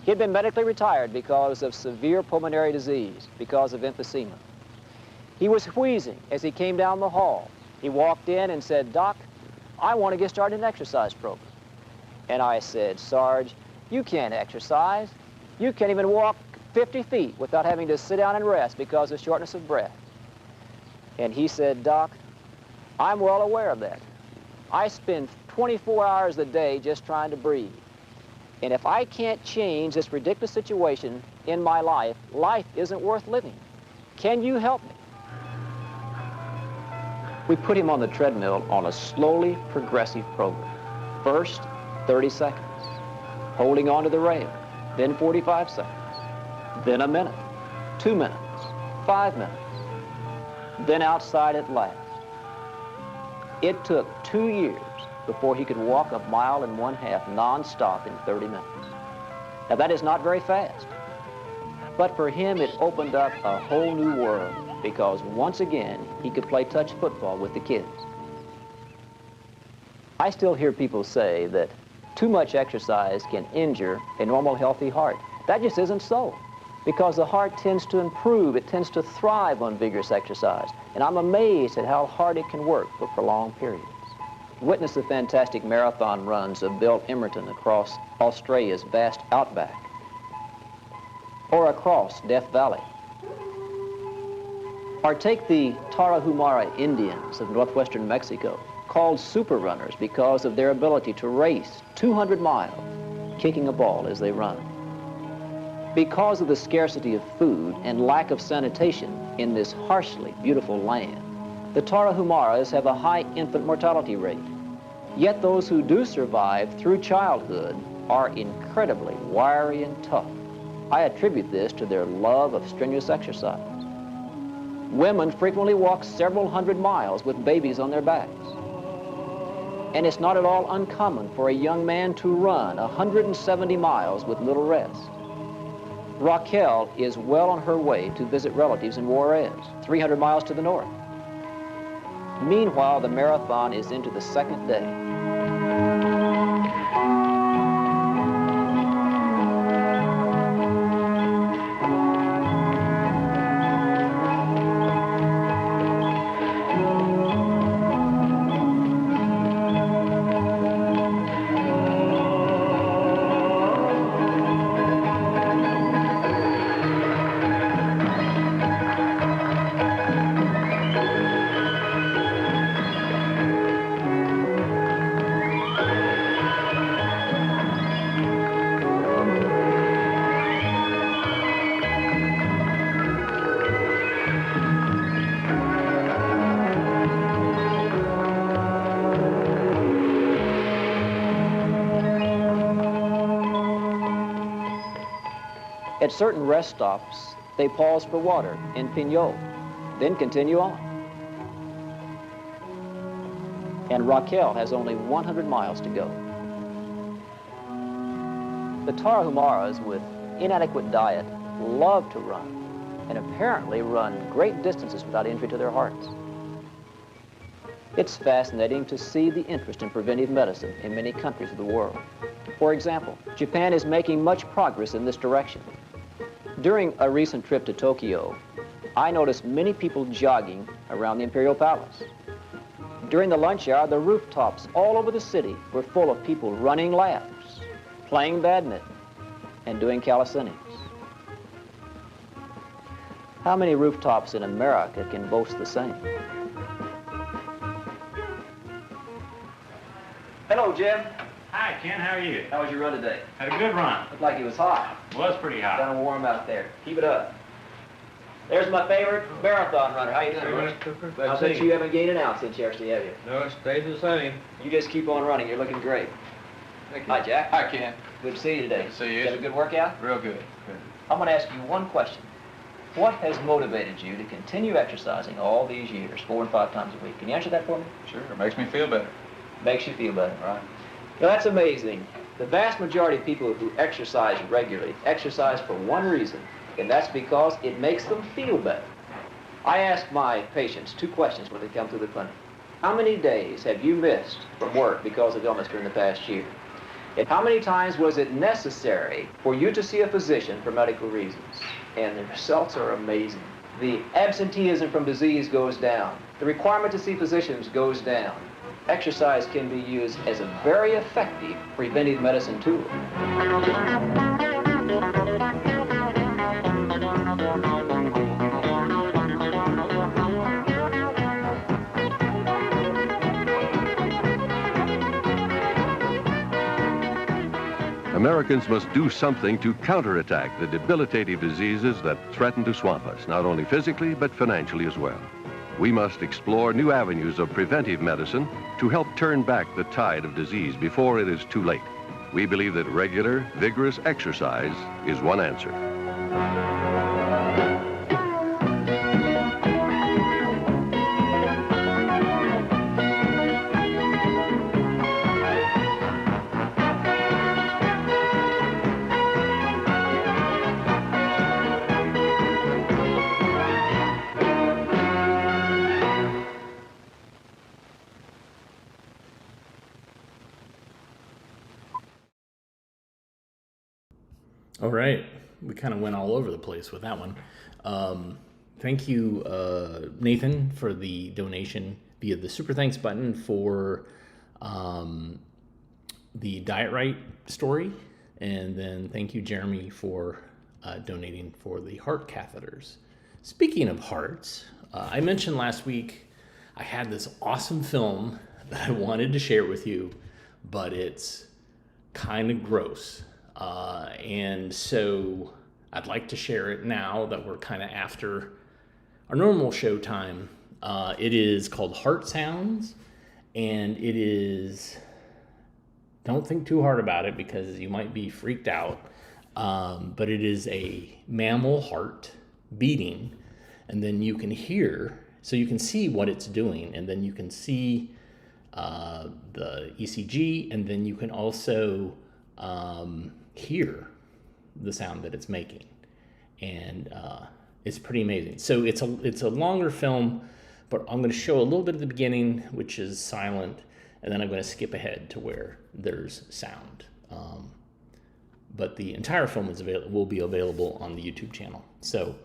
He had been medically retired because of severe pulmonary disease, because of emphysema. He was wheezing as he came down the hall. He walked in and said, "Doc, I want to get started in an exercise program." And I said, "Sarge, you can't exercise. You can't even walk 50 feet without having to sit down and rest because of shortness of breath." And he said, "Doc, I'm well aware of that. I spend 24 hours a day just trying to breathe. And if I can't change this ridiculous situation in my life, life isn't worth living. Can you help me?" We put him on the treadmill on a slowly progressive program. First, 30 seconds, holding onto the rail, then 45 seconds, then a minute, 2 minutes, 5 minutes, then outside at last. It took 2 years before he could walk 1.5 miles non-stop in 30 minutes. Now that is not very fast, but for him it opened up a whole new world because once again he could play touch football with the kids. I still hear people say that too much exercise can injure a normal healthy heart. That just isn't so, because the heart tends to improve, it tends to thrive on vigorous exercise, and I'm amazed at how hard it can work for prolonged periods. Witness the fantastic marathon runs of Bill Emerton across Australia's vast outback, or across Death Valley. Or take the Tarahumara Indians of northwestern Mexico, called super runners because of their ability to race 200 miles, kicking a ball as they run. Because of the scarcity of food and lack of sanitation in this harshly beautiful land, the Tarahumaras have a high infant mortality rate. Yet those who do survive through childhood are incredibly wiry and tough. I attribute this to their love of strenuous exercise. Women frequently walk several hundred miles with babies on their backs. And it's not at all uncommon for a young man to run 170 miles with little rest. Raquel is well on her way to visit relatives in Juarez, 300 miles to the north. Meanwhile, the marathon is into the second day. At certain rest stops, they pause for water in Piñol, then continue on. And Raquel has only 100 miles to go. The Tarahumaras with inadequate diet love to run and apparently run great distances without injury to their hearts. It's fascinating to see the interest in preventive medicine in many countries of the world. For example, Japan is making much progress in this direction. During a recent trip to Tokyo, I noticed many people jogging around the Imperial Palace. During the lunch hour, the rooftops all over the city were full of people running laps, playing badminton, and doing calisthenics. How many rooftops in America can boast the same? Hello, Jim. Hi, Ken. How are you? How was your run today? Had a good run. Looked like it was hot. Was pretty hot. Kind of warm out there. Keep it up. There's my favorite marathon runner. How you doing, Bruce? I bet you haven't gained an ounce since yesterday, have you? No, it stays the same. You just keep on running. You're looking great. Thank you. Hi, Jack. Hi, Ken. Good to see you today. Good to see you. Had a good workout? Real good. I'm going to ask you one question. What has motivated you to continue exercising all these years, 4 and 5 times a week? Can you answer that for me? Sure. It makes me feel better. Makes you feel better. Right. Now, that's amazing. The vast majority of people who exercise regularly exercise for one reason, and that's because it makes them feel better. I ask my patients 2 questions when they come through the clinic. How many days have you missed from work because of illness during the past year? How many times was it necessary for you to see a physician for medical reasons? And the results are amazing. The absenteeism from disease goes down. The requirement to see physicians goes down. Exercise can be used as a very effective preventive medicine tool. Americans must do something to counterattack the debilitating diseases that threaten to swamp us, not only physically, but financially as well. We must explore new avenues of preventive medicine to help turn back the tide of disease before it is too late. We believe that regular, vigorous exercise is one answer. All right, we kind of went all over the place with that one. Thank you, Nathan, for the donation via the Super Thanks button for the Diet-Rite story. And then thank you, Jeremy, for donating for the heart catheters. Speaking of hearts, I mentioned last week I had this awesome film that I wanted to share with you, but it's kind of gross. And so I'd like to share it now that we're kind of after our normal show time. It is called Heart Sounds, and it is, don't think too hard about it because you might be freaked out, but it is a mammal heart beating, and then you can hear, so you can see what it's doing, and then you can see the ECG, and then you can also hear the sound that it's making, and it's pretty amazing. So it's a longer film, but I'm going to show a little bit at the beginning, which is silent, and then I'm going to skip ahead to where there's sound. But the entire film will be available on the YouTube channel. So,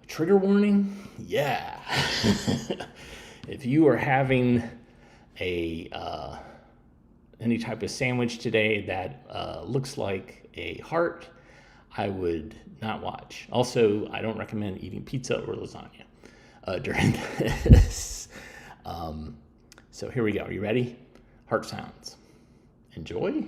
trigger warning, yeah. If you are having any type of sandwich today that looks like a heart, I would not watch. Also, I don't recommend eating pizza or lasagna during this. So here we go. Are you ready? Heart sounds. Enjoy.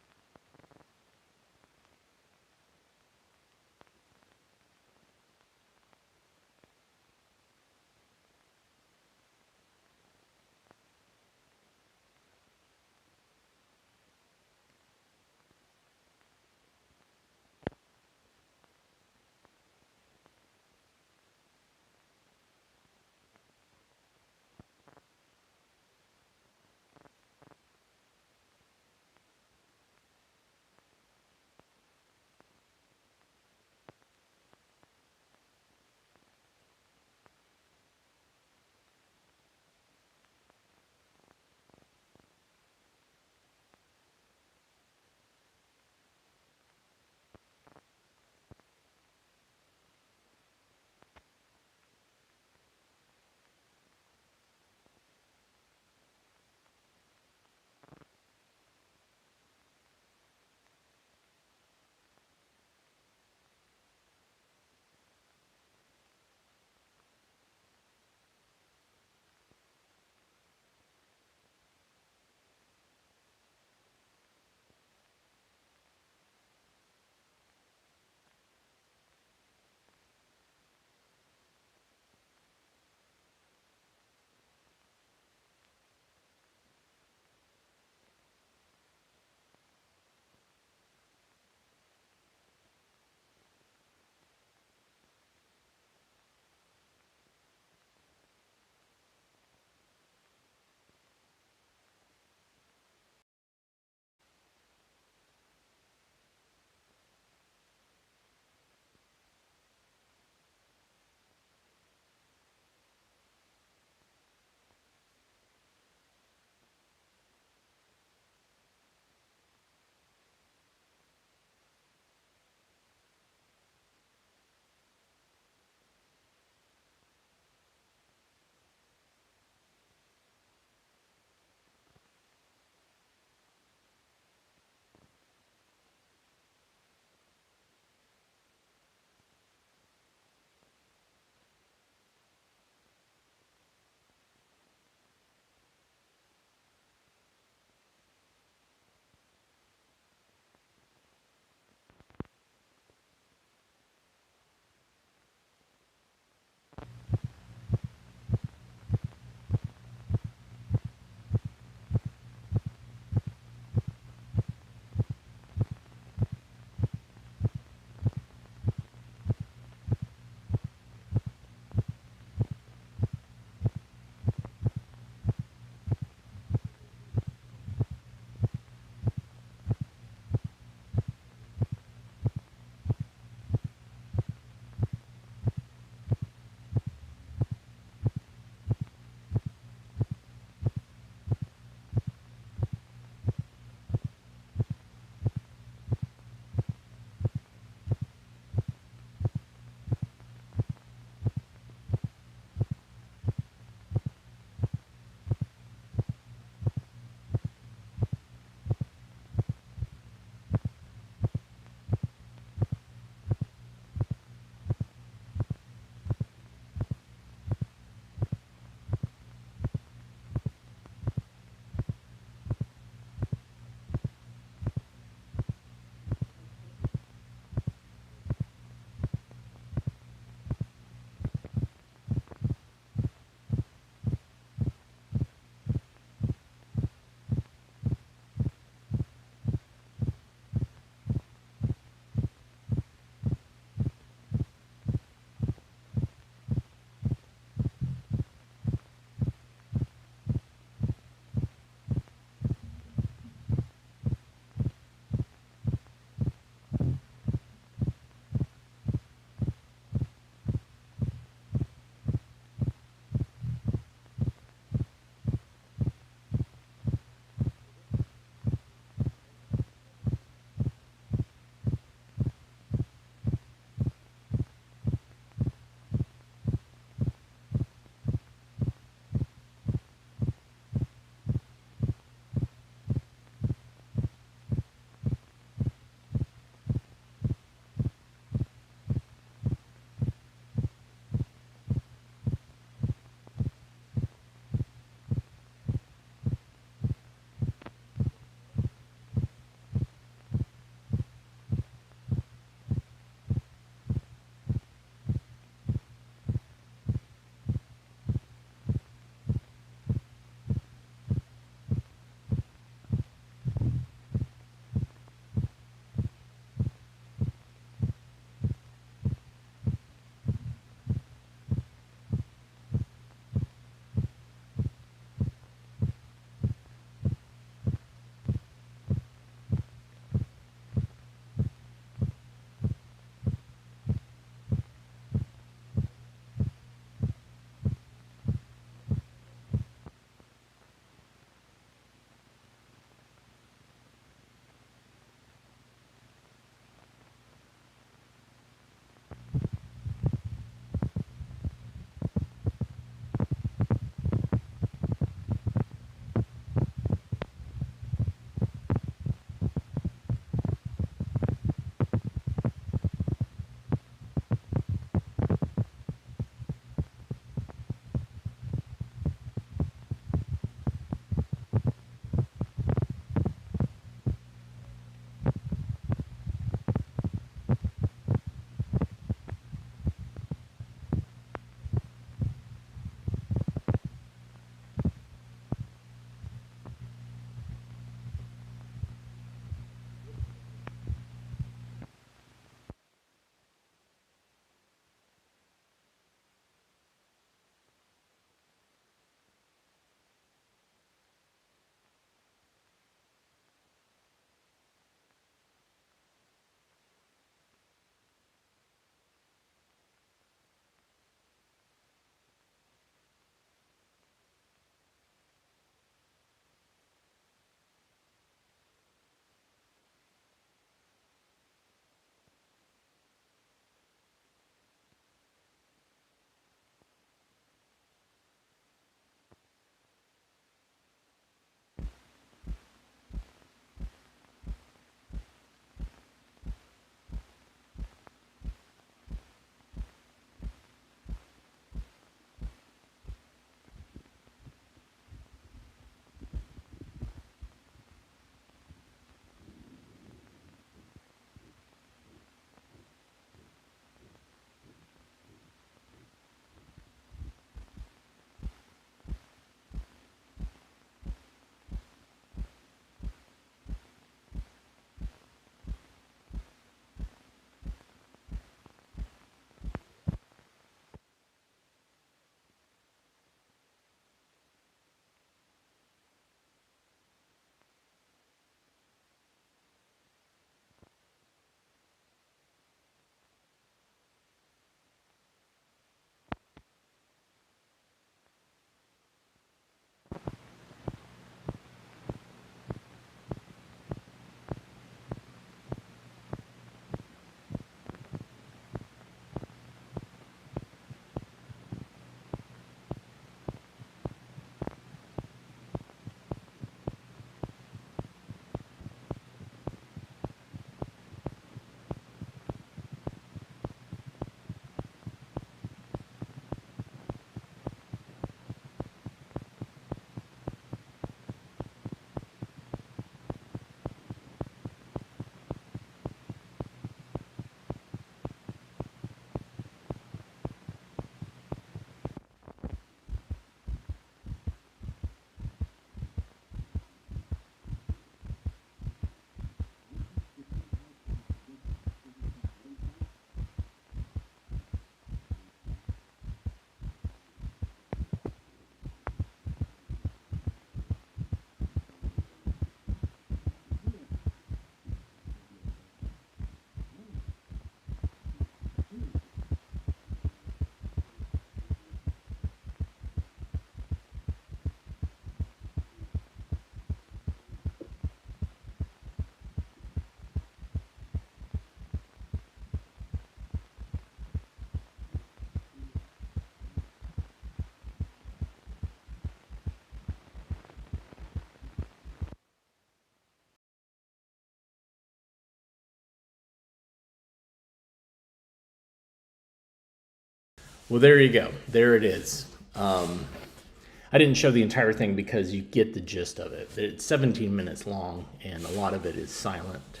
Well, there you go. There it is. I didn't show the entire thing because you get the gist of it. It's 17 minutes long, and a lot of it is silent.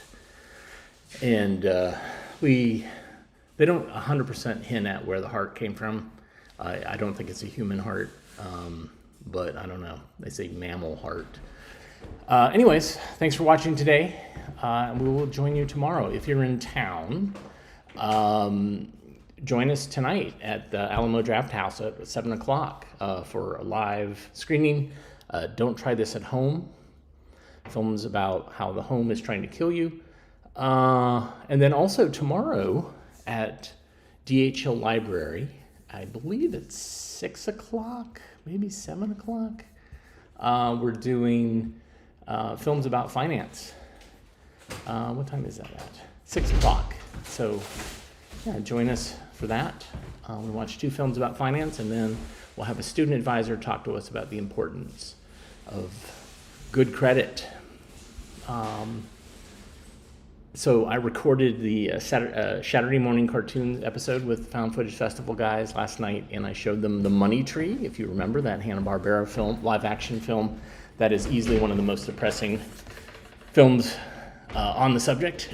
And they don't 100% hint at where the heart came from. I don't think it's a human heart, but I don't know. They say mammal heart. Anyways, thanks for watching today. We will join you tomorrow. If you're in town, join us tonight at the Alamo Draft House at 7 o'clock for a live screening. Don't try this at home. Films about how the home is trying to kill you. And then also tomorrow at DH Library, I believe it's 6 o'clock, maybe 7 o'clock. We're doing films about finance. What time is that at? 6 o'clock. So yeah, join us for that. We watch 2 films about finance, and then we'll have a student advisor talk to us about the importance of good credit. So I recorded the Saturday morning cartoon episode with Found Footage Festival guys last night, and I showed them The Money Tree, if you remember that Hanna-Barbera film, live action film. That is easily one of the most depressing films on the subject,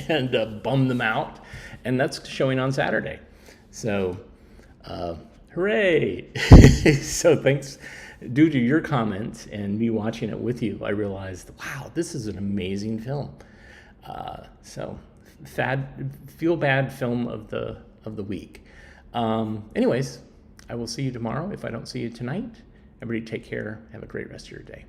and bummed them out. And that's showing on Saturday. So, hooray! So thanks. Due to your comments and me watching it with you, I realized, wow, this is an amazing film. So, feel bad film of the week. Anyways, I will see you tomorrow if I don't see you tonight. Everybody take care. Have a great rest of your day.